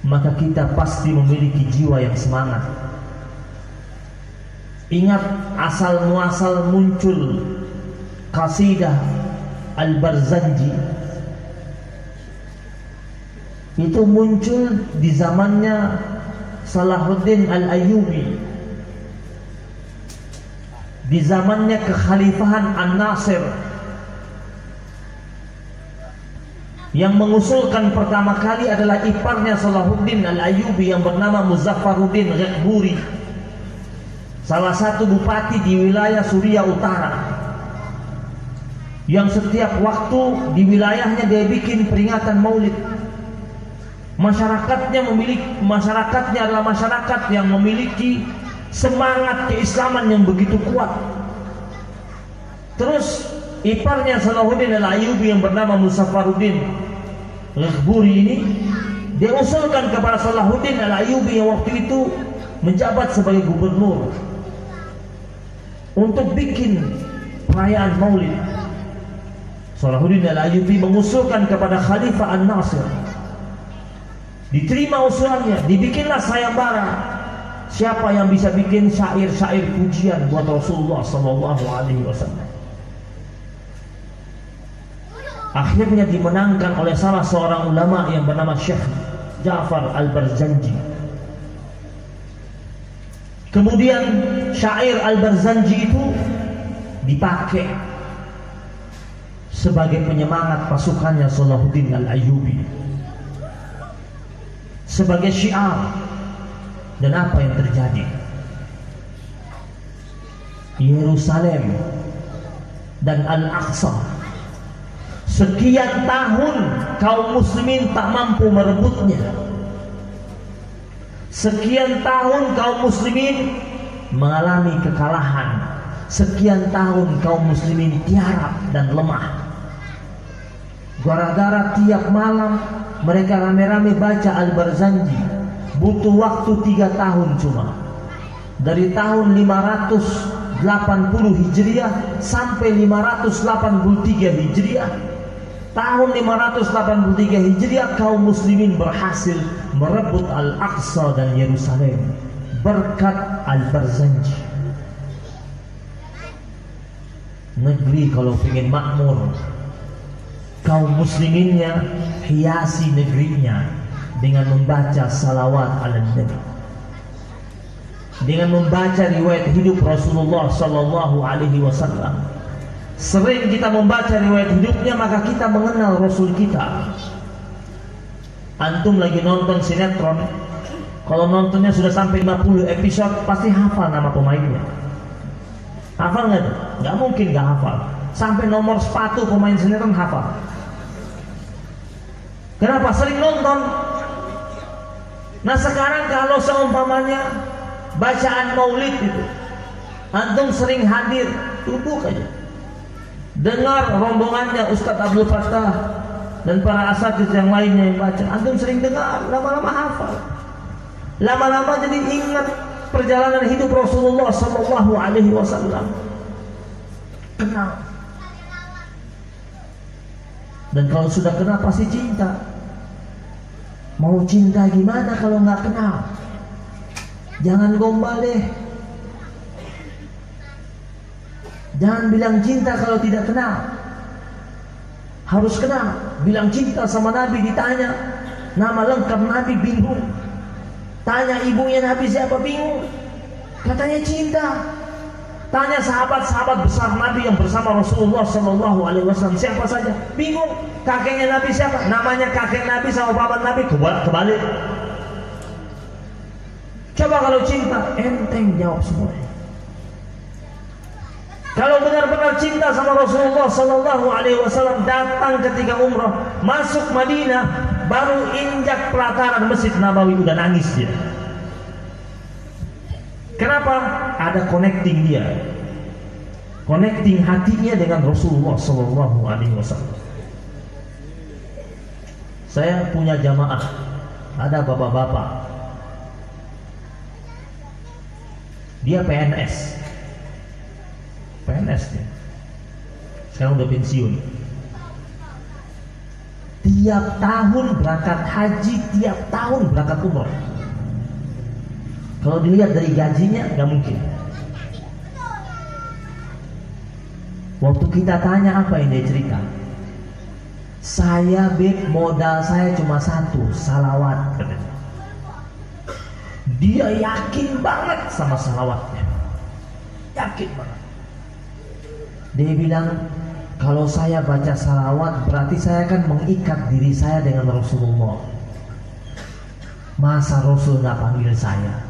maka kita pasti memiliki jiwa yang semangat. Ingat asal muasal muncul qasidah Al-Barzanji, itu muncul di zamannya Salahuddin Al-Ayyubi, di zamannya kekhalifahan An-Nasir. Yang mengusulkan pertama kali adalah iparnya Salahuddin Al-Ayyubi yang bernama Muzaffaruddin Ghekburi, salah satu bupati di wilayah Suriah Utara, yang setiap waktu di wilayahnya dia bikin peringatan Maulid. Masyarakatnya adalah masyarakat yang memiliki semangat keislaman yang begitu kuat. Terus iparnya Salahuddin Al-Ayyubi yang bernama Muzaffaruddin Ghekburi ini, dia usulkan kepada Salahuddin Al-Ayyubi yang waktu itu menjabat sebagai gubernur untuk bikin perayaan Maulid. Salahuddin Al-Ayyubi mengusulkan kepada Khalifah An-Nasir. Diterima usulannya, dibikinlah sayembara. Siapa yang bisa bikin syair-syair pujian buat Rasulullah sallallahu alaihi wasallam? Akhirnya dimenangkan oleh salah seorang ulama yang bernama Syekh Ja'far Al-Barzanji. Kemudian syair Al-Barzanji itu dipakai sebagai penyemangat pasukannya Salahuddin Al-Ayyubi, sebagai syiar. Dan apa yang terjadi? Yerusalem dan Al-Aqsa, sekian tahun kaum muslimin tak mampu merebutnya. Sekian tahun kaum muslimin mengalami kekalahan. Sekian tahun kaum muslimin tiarap dan lemah. Gara-gara tiap malam mereka rame-rame baca Al-Barzanji, butuh waktu 3 tahun cuma. Dari tahun 580 Hijriah sampai 583 Hijriah. Tahun 583 Hijriah kaum muslimin berhasil merebut Al-Aqsa dan Yerusalem berkat Al-Barzanji. Negeri kalau ingin makmur, kaum musliminnya hiasi negerinya dengan membaca salawat ala Nabi, dengan membaca riwayat hidup Rasulullah sallallahu alaihi wasallam. Sering kita membaca riwayat hidupnya, maka kita mengenal Rasul kita. Antum lagi nonton sinetron, kalau nontonnya sudah sampai 50 episode, pasti hafal nama pemainnya. Hafal nggak? Nggak mungkin nggak hafal. Sampai nomor sepatu pemain sinetron hafal. Kenapa? Sering nonton. Nah sekarang kalau seumpamanya bacaan maulid itu, antum sering hadir, duduk aja, dengar rombongannya Ustadz Abdul Fattah dan para asatidz yang lainnya yang baca, antum sering dengar, lama-lama hafal, lama-lama jadi ingat perjalanan hidup Rasulullah sallallahu alaihi wasallam. Kenal. Dan kalau sudah kenal pasti cinta. Mau cinta gimana kalau nggak kenal? Jangan gombal deh. Jangan bilang cinta kalau tidak kenal. Harus kenal. Bilang cinta sama Nabi ditanya nama lengkap Nabi, bingung. Tanya ibunya Nabi siapa, bingung. Katanya cinta. Tanya sahabat-sahabat besar Nabi yang bersama Rasulullah sallallahu alaihi wasallam siapa saja, bingung. Kakeknya Nabi siapa? Namanya kakek Nabi sama paman Nabi kebalik. Coba kalau cinta, enteng jawab semuanya. Kalau benar-benar cinta sama Rasulullah sallallahu alaihi wasallam, datang ketika umrah, masuk Madinah, baru injak pelataran Masjid Nabawi udah nangis dia. Kenapa? Ada connecting dia, connecting hatinya dengan Rasulullah sallallahu alaihi wasallam. Saya punya jamaah, ada bapak-bapak, dia PNS dia. Sekarang udah pensiun. Tiap tahun berangkat haji, tiap tahun berangkat umrah. Kalau dilihat dari gajinya, nggak mungkin. Waktu kita tanya apa yang dia cerita, saya modal saya cuma satu, salawat katanya. Dia yakin banget sama salawatnya, yakin banget. Dia bilang, kalau saya baca salawat berarti saya akan mengikat diri saya dengan Rasulullah. Masa Rasul nggak panggil saya?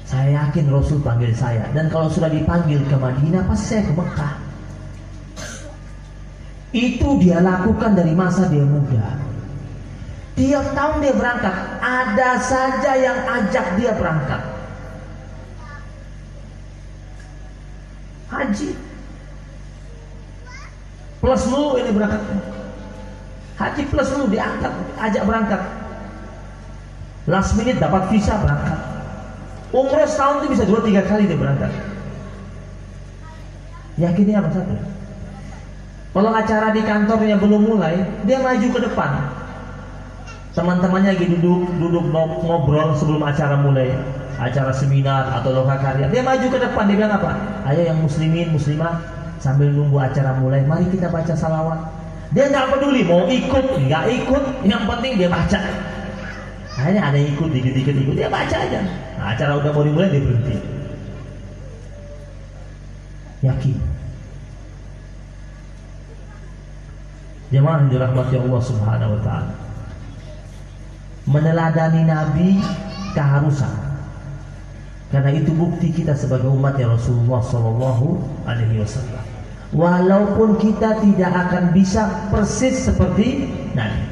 Saya yakin Rasul panggil saya. Dan kalau sudah dipanggil ke Madinah, pasti saya ke Mekah. Itu dia lakukan dari masa dia muda. Tiap tahun dia berangkat. Ada saja yang ajak dia berangkat haji. Plus dulu ini berangkatnya. Haji plus dulu diangkat, ajak berangkat. Last minute dapat visa berangkat. Umroh setahun itu bisa 2-3 kali dia berangkat. Yakinnya apa satu? Kalau acara di kantornya belum mulai, dia maju ke depan. Teman-temannya lagi duduk ngobrol sebelum acara mulai, acara seminar atau lokakarya. Dia maju ke depan, dia bilang apa? Ayo yang muslimin, muslimah, sambil nunggu acara mulai, mari kita baca salawat. Dia nggak peduli mau ikut, nggak ikut, yang penting dia baca. Hanya ada yang ikut, dikit-dikit ikut, dia baca aja. Nah, acara udah mau dimulai dia berhenti. Yakin. Jemaah yang dirahmati Allah Subhanahu wa taala. Meneladani Nabi keharusan. Karena itu bukti kita sebagai umatnya Rasulullah sallallahu alaihi wasallam. Walaupun kita tidak akan bisa persis seperti Nabi.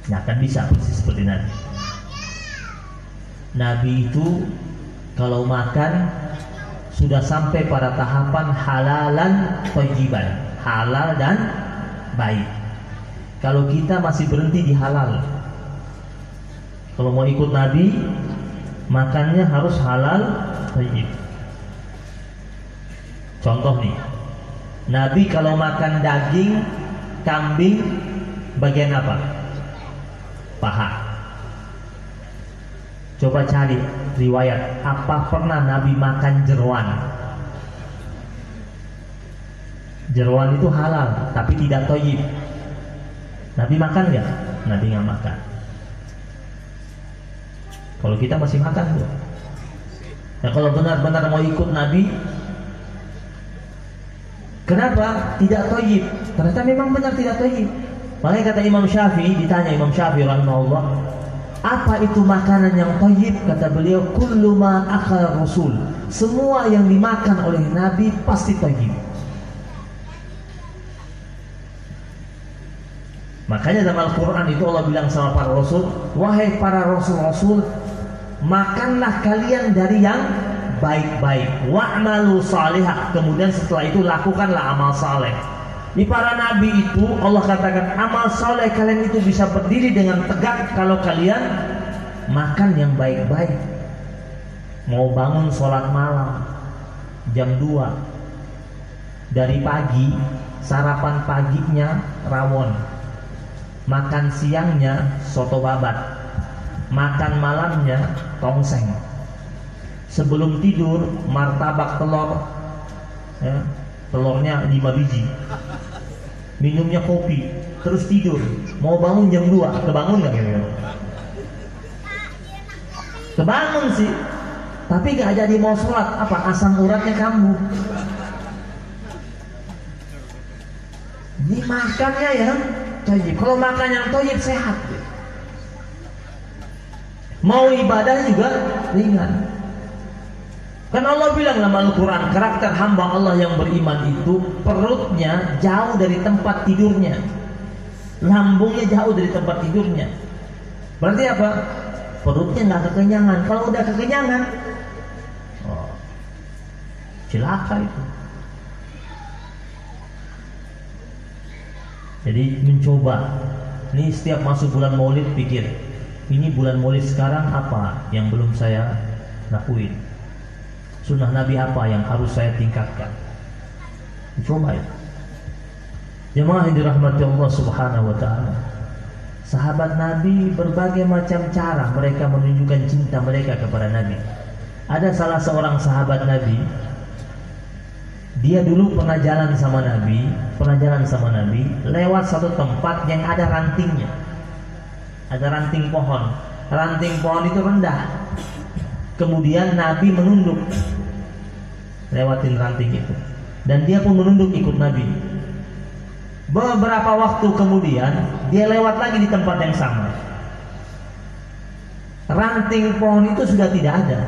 Tidak akan bisa persis seperti Nabi. Nabi itu kalau makan sudah sampai pada tahapan halalan thayyiban, halal dan baik. Kalau kita masih berhenti di halal. Kalau mau ikut Nabi, makannya harus halal thayyib. Contoh nih, Nabi kalau makan daging kambing bagian apa? Paha. Coba cari riwayat, apa pernah Nabi makan jeroan? Jeroan itu halal, tapi tidak thayyib. Nabi makan nggak? Nabi nggak makan. Kalau kita masih makan tuh. Nah, kalau benar-benar mau ikut Nabi, kenapa tidak thayyib? Ternyata memang benar tidak thayyib. Makanya kata Imam Syafi'i, ditanya Imam Syafi'i rahimahullah, apa itu makanan yang thayyib? Kata beliau, kullu ma akal Rasul. Semua yang dimakan oleh Nabi pasti thayyib. Makanya dalam Al-Quran itu Allah bilang sama para Rasul, wahai para Rasul-Rasul, makanlah kalian dari yang baik-baik, wa'malu salihah. Kemudian setelah itu lakukanlah amal saleh. Di para nabi itu Allah katakan amal saleh kalian itu bisa berdiri dengan tegak kalau kalian makan yang baik-baik. Mau bangun sholat malam jam 2 dari pagi, sarapan paginya rawon, makan siangnya soto babat, makan malamnya tongseng, sebelum tidur martabak telur, ya, telurnya 5 biji, minumnya kopi, terus tidur. Mau bangun jam 2, kebangun nggak kira-kira? Kebangun sih, tapi nggak jadi mau sholat. Apa? Asam uratnya kambuh. Ini makannya ya thayyib. Kalau makan yang thayyib sehat. Mau ibadah juga ringan. Kan Allah bilang dalam Al-Quran, karakter hamba Allah yang beriman itu perutnya jauh dari tempat tidurnya, lambungnya jauh dari tempat tidurnya. Berarti apa? Perutnya nggak kekenyangan. Kalau udah kekenyangan, celaka itu. Jadi mencoba. Ini setiap masuk bulan Maulid pikir, ini bulan Maulid sekarang apa yang belum saya lakuin? Sunnah Nabi apa yang harus saya tingkatkan? Coba ya. Jemaah yang dirahmati Allah Subhanahu wa taala. Sahabat Nabi berbagai macam cara mereka menunjukkan cinta mereka kepada Nabi. Ada salah seorang sahabat Nabi, dia dulu pernah jalan sama Nabi, lewat satu tempat yang ada rantingnya. Ada ranting pohon. Ranting pohon itu rendah. Kemudian Nabi menunduk lewatin ranting itu, dan dia pun menunduk ikut Nabi. Beberapa waktu kemudian dia lewat lagi di tempat yang sama. Ranting pohon itu sudah tidak ada,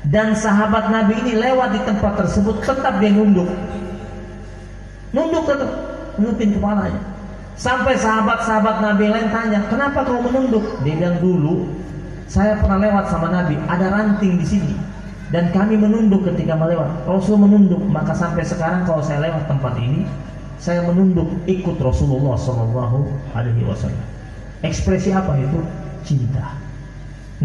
dan sahabat Nabi ini lewat di tempat tersebut, tetap dia nunduk tetap nundukin kepalanya. Sampai sahabat-sahabat Nabi lain tanya, kenapa kau menunduk? Dia bilang, dulu saya pernah lewat sama Nabi, ada ranting di sini, dan kami menunduk ketika melewat. Rasul menunduk, maka sampai sekarang kalau saya lewat tempat ini, saya menunduk ikut Rasulullah Sallallahu Alaihi Wasallam. Ekspresi apa itu? Cinta.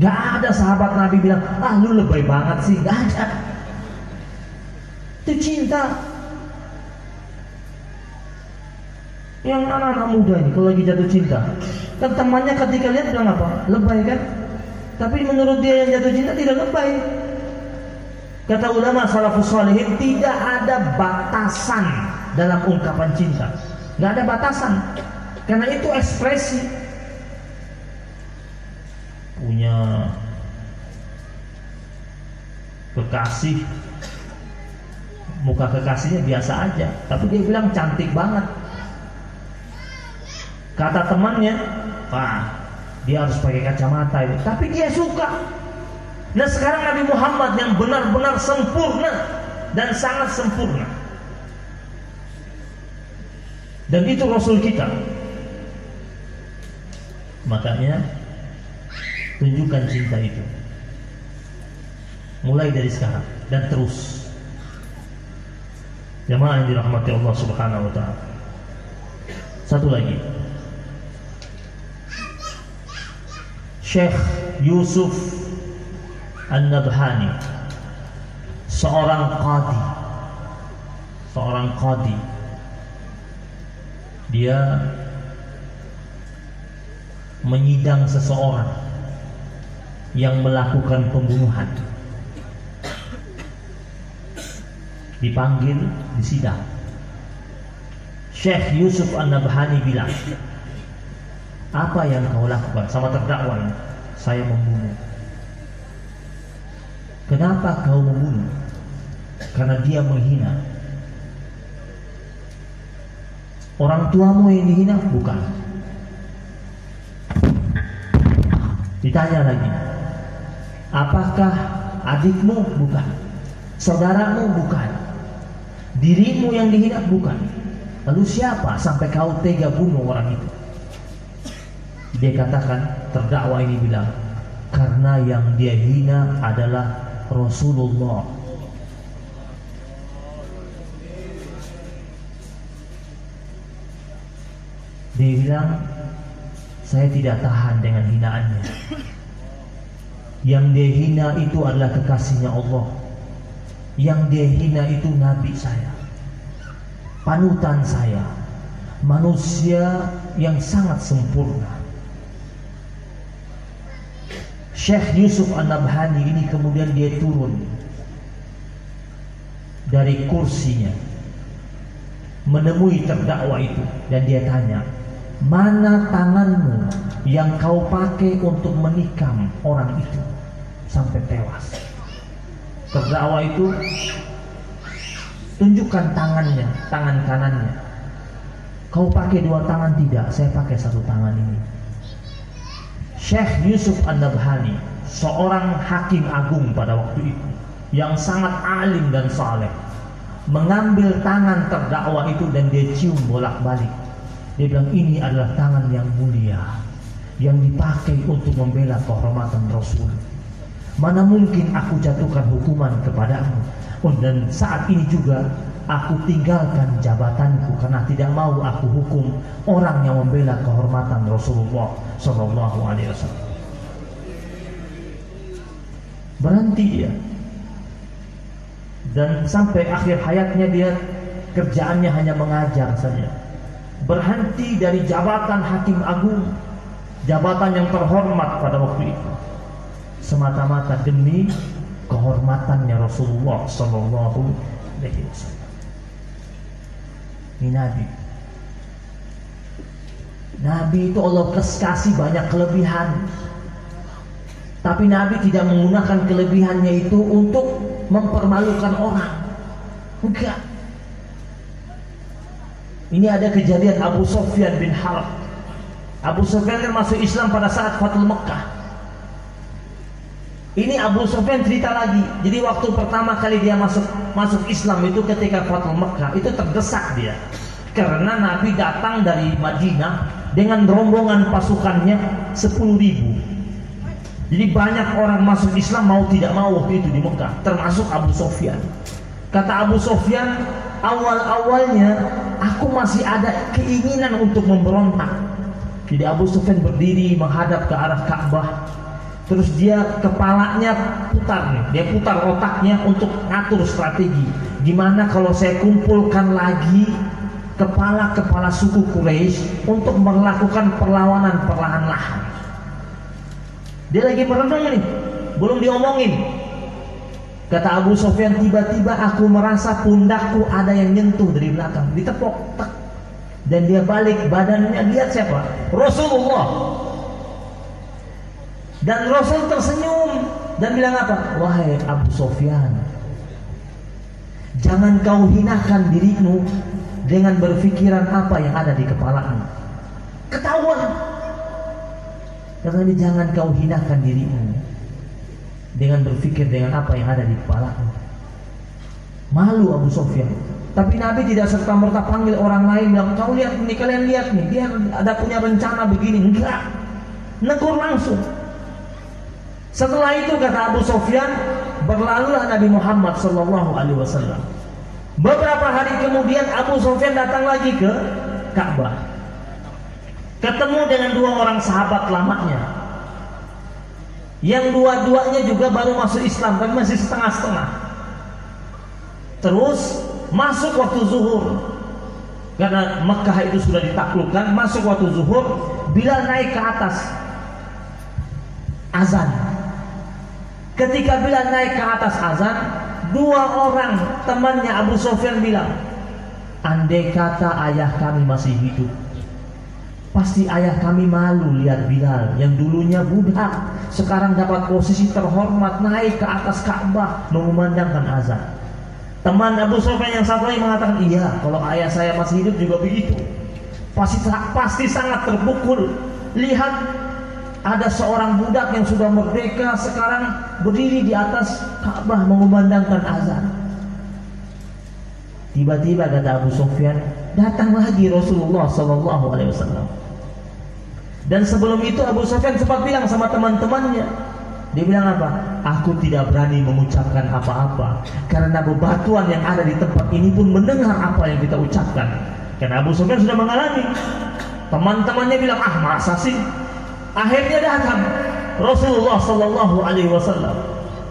Gak ada sahabat Nabi bilang, lu lebay banget sih. Gak ada. Itu cinta. Yang anak-anak muda ini kalau lagi jatuh cinta, kan temannya ketika lihat bilang apa? Lebay kan? Tapi menurut dia yang jatuh cinta tidak lebay. Kata ulama salafus shalihin, tidak ada batasan dalam ungkapan cinta. Nggak ada batasan, karena itu ekspresi. Punya kekasih, muka kekasihnya biasa aja, tapi dia bilang cantik banget. Kata temannya, wah, dia harus pakai kacamata itu, tapi dia suka. Nah sekarang Nabi Muhammad yang benar-benar sempurna dan sangat sempurna, dan itu Rasul kita. Makanya tunjukkan cinta itu mulai dari sekarang dan terus. Jamaah yang dirahmati Allah Subhanahu wa ta'ala. Satu lagi, Syekh Yusuf An-Nabhani, seorang qadi. Dia menyidang seseorang yang melakukan pembunuhan. Dipanggil, disidang. Syekh Yusuf An-Nabhani bilang, apa yang kau lakukan sama terdakwa ini? Saya membunuh. Kenapa kau membunuh? Karena dia menghina. Orang tuamu yang dihina? Bukan. Ditanya lagi, apakah adikmu? Bukan. Saudaramu? Bukan. Dirimu yang dihina? Bukan. Lalu siapa sampai kau tega bunuh orang itu? Dia katakan, terdakwa ini bilang, karena yang dia hina adalah Rasulullah. Dia bilang, saya tidak tahan dengan hinaannya. Yang dia hina itu adalah kekasihnya Allah. Yang dia hina itu Nabi saya, panutan saya, manusia yang sangat sempurna. Syekh Yusuf An-Nabhani ini kemudian dia turun dari kursinya, menemui terdakwa itu, dan dia tanya, mana tanganmu yang kau pakai untuk menikam orang itu sampai tewas? Terdakwa itu tunjukkan tangannya, tangan kanannya. Kau pakai dua tangan? Tidak, saya pakai satu tangan ini. Syekh Yusuf An-Nabhani, seorang hakim agung pada waktu itu yang sangat alim dan saleh, mengambil tangan terdakwa itu dan dia cium bolak-balik. Dia bilang, ini adalah tangan yang mulia yang dipakai untuk membela kehormatan Rasul. Mana mungkin aku jatuhkan hukuman kepadamu. Dan saat ini juga aku tinggalkan jabatanku karena tidak mau aku hukum orang yang membela kehormatan Rasulullah Sallallahu Alaihi Wasallam. Berhenti dia, dan sampai akhir hayatnya dia kerjaannya hanya mengajar saja. Berhenti dari jabatan hakim agung, jabatan yang terhormat pada waktu itu, semata-mata demi kehormatannya Rasulullah Sallallahu Alaihi Wasallam. Ini Nabi itu Allah kasih banyak kelebihan, tapi Nabi tidak menggunakan kelebihannya itu untuk mempermalukan orang. Enggak. Ini ada kejadian Abu Sufyan bin Harb. Abu Sufyan masuk Islam pada saat Fathul Mekkah. Ini Abu Sufyan cerita lagi. Jadi waktu pertama kali dia masuk Islam itu ketika Fathul Mekkah, itu terdesak dia. Karena Nabi datang dari Madinah dengan rombongan pasukannya 10.000. Jadi banyak orang masuk Islam mau tidak mau waktu itu di Mekkah, termasuk Abu Sufyan. Kata Abu Sufyan, awal-awalnya aku masih ada keinginan untuk memberontak. Jadi Abu Sufyan berdiri menghadap ke arah Ka'bah. Terus dia kepalanya putar nih, dia putar otaknya untuk ngatur strategi. Gimana kalau saya kumpulkan lagi kepala-kepala suku Quraisy untuk melakukan perlawanan perlahan-lahan. Dia lagi merenung nih, belum diomongin. Kata Abu Sufyan, tiba-tiba aku merasa pundakku ada yang nyentuh dari belakang, ditepok, tak. Dan dia balik badannya, lihat siapa? Rasulullah. Dan Rasul tersenyum dan bilang apa? Wahai Abu Sufyan, jangan kau hinakan dirimu dengan berpikiran apa yang ada di kepalamu. Ketahuan. Katanya, jangan kau hinakan dirimu dengan berpikir dengan apa yang ada di kepalamu. Malu Abu Sufyan. Tapi Nabi tidak serta-merta panggil orang lain bilang, kau lihat nih, kalian lihat nih, dia ada punya rencana begini. Enggak. Negur langsung. Setelah itu kata Abu Sufyan, berlalulah Nabi Muhammad SAW. Beberapa hari kemudian Abu Sufyan datang lagi ke Ka'bah. Ketemu dengan dua orang sahabat lamanya, yang dua-duanya juga baru masuk Islam, tapi masih setengah-setengah. Terus masuk waktu zuhur, karena Mekah itu sudah ditaklukkan. Masuk waktu zuhur, Bilal naik ke atas azan. Ketika Bilal naik ke atas azan, dua orang temannya Abu Sufyan bilang, andai kata ayah kami masih hidup, pasti ayah kami malu lihat Bilal yang dulunya budak, sekarang dapat posisi terhormat naik ke atas Ka'bah mengumandangkan azan. Teman Abu Sufyan yang satu lagi mengatakan, iya, kalau ayah saya masih hidup juga begitu. Pasti sangat terpukul lihat ada seorang budak yang sudah merdeka sekarang berdiri di atas Ka'bah mengumandangkan azan. Tiba-tiba kata Abu Sufyan, datang lagi Rasulullah SAW. Dan sebelum itu Abu Sufyan sempat bilang sama teman-temannya, dia bilang apa? Aku tidak berani mengucapkan apa-apa karena bebatuan yang ada di tempat ini pun mendengar apa yang kita ucapkan. Karena Abu Sufyan sudah mengalami. Teman-temannya bilang, ah masa sih? Akhirnya datang Rasulullah SAW.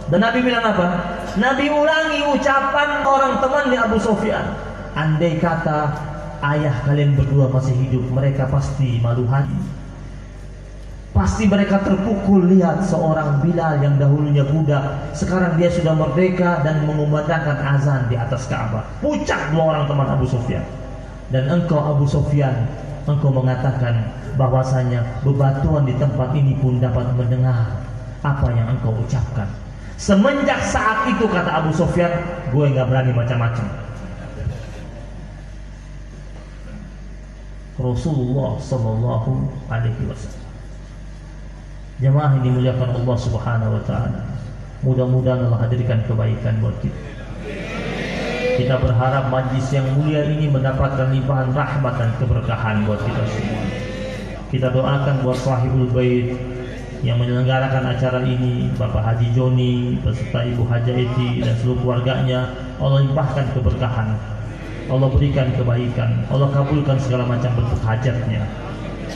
Dan Nabi bilang apa? Nabi ulangi ucapan orang temannya Abu Sufyan. Andai kata ayah kalian berdua masih hidup, mereka pasti malu hati. Pasti mereka terpukul lihat seorang Bilal yang dahulunya budak, sekarang dia sudah merdeka dan mengumandangkan azan di atas Ka'bah. Pucat dua orang teman Abu Sufyan. Dan engkau Abu Sufyan, engkau mengatakan bahwasanya bebatuan di tempat ini pun dapat mendengar apa yang engkau ucapkan. Semenjak saat itu kata Abu Sufyan, gue nggak berani macam-macam. Rasulullah Sallallahu Alaihi Wasallam. Jemaah yang dimuliakan Allah Subhanahu Wa Taala, mudah-mudahan Allah hadirkan kebaikan buat kita. Kita berharap majlis yang mulia ini mendapatkan limpahan rahmat dan keberkahan buat kita semua. Kita doakan buat Sahibul Bait yang menyelenggarakan acara ini, Bapak Haji Joni beserta Ibu Haja Eti dan seluruh keluarganya. Allah limpahkan keberkahan, Allah berikan kebaikan, Allah kabulkan segala macam bentuk hajatnya.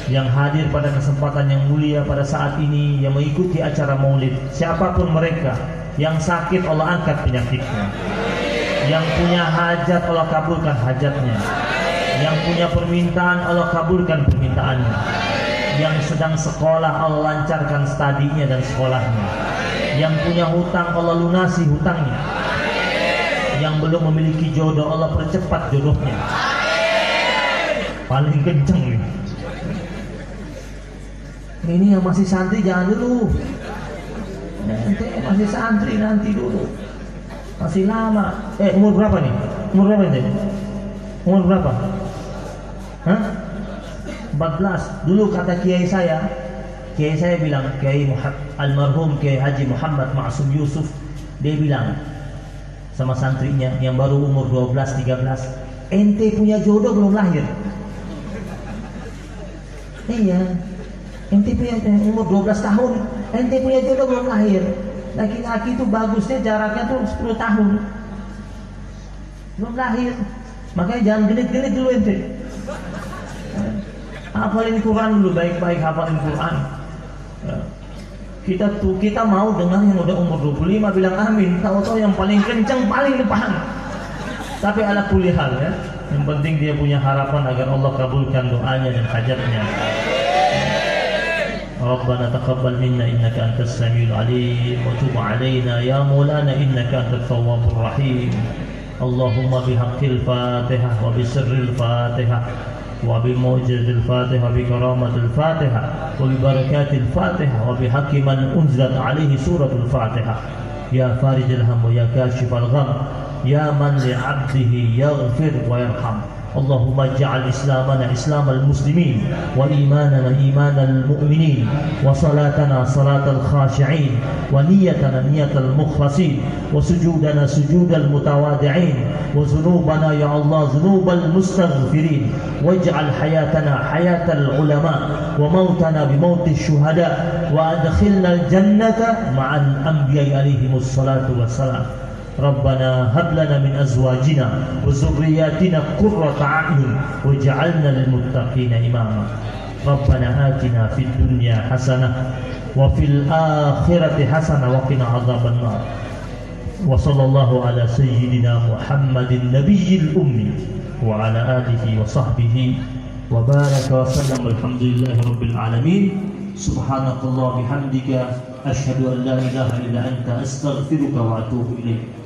Yang hadir pada kesempatan yang mulia pada saat ini, yang mengikuti acara maulid, siapapun mereka, yang sakit Allah angkat penyakitnya, yang punya hajat Allah kabulkan hajatnya, yang punya permintaan Allah kabulkan permintaannya, yang sedang sekolah Allah lancarkan studinya dan sekolahnya, yang punya hutang Allah lunasi hutangnya, yang belum memiliki jodoh Allah percepat jodohnya. Paling kenceng nih. Ini yang masih santri jangan dulu. Nanti masih santri nanti dulu. Masih lama. Umur berapa nih? Umur berapa nih? Umur berapa? Hah? 14. Dulu kata kiai saya bilang, Kiai almarhum Kiai Haji Muhammad Ma'sum Yusuf, dia bilang sama santrinya yang baru umur 12-13, ente punya jodoh belum lahir. Iya. Ente punya umur 12 tahun, ente punya jodoh belum lahir. Laki-laki itu bagusnya jaraknya tuh 10 tahun. Belum lahir. Makanya jangan genit-genit dulu ente. Hafalin Quran dulu, baik-baik hafalin Quran. Kita mau dengar yang udah umur 25 bilang amin, tahu-tahu yang paling kencang paling depan. Tapi ala kulli hal ya, yang penting dia punya harapan agar Allah kabulkan doanya dan hajatnya. ربنا تقبل منا إنك أنت السميع العليم وتب علينا يا مولانا إنك أنت التواب الرحيم. اللهم بحق الفاتحة وبسر الفاتحة وبموجز الفاتحة وبكرامة الفاتحة وببركات الفاتحة وبحق من أنزلت عليه سورة الفاتحة يا فارج الهم ويا كاشف الغم يا من لعبده يغفر ويرحم. اللهم اجعل إسلامنا إسلام المسلمين وإيماننا إيمان المؤمنين وصلاتنا صلاة الخاشعين ونيتنا نية المخلصين وسجودنا سجود المتواضعين وذنوبنا يا الله ذنوب المستغفرين واجعل حياتنا حياة العلماء وموتنا بموت الشهداء وأدخلنا الجنة مع الأنبياء عليهم الصلاة والسلام. ربنا هب لنا من أزواجنا وذرياتنا قرة أعين واجعلنا للمتقين إماما. ربنا آتنا في الدنيا حسنة وفي الآخرة حسنة وقنا عذاب النار. وصلى الله على سيدنا محمد النبي الأمي وعلى آله وصحبه وبارك وسلم. الحمد لله رب العالمين. سبحانك الله بحمدك أشهد أن لا إله إلا أنت أستغفرك وأتوب إليك.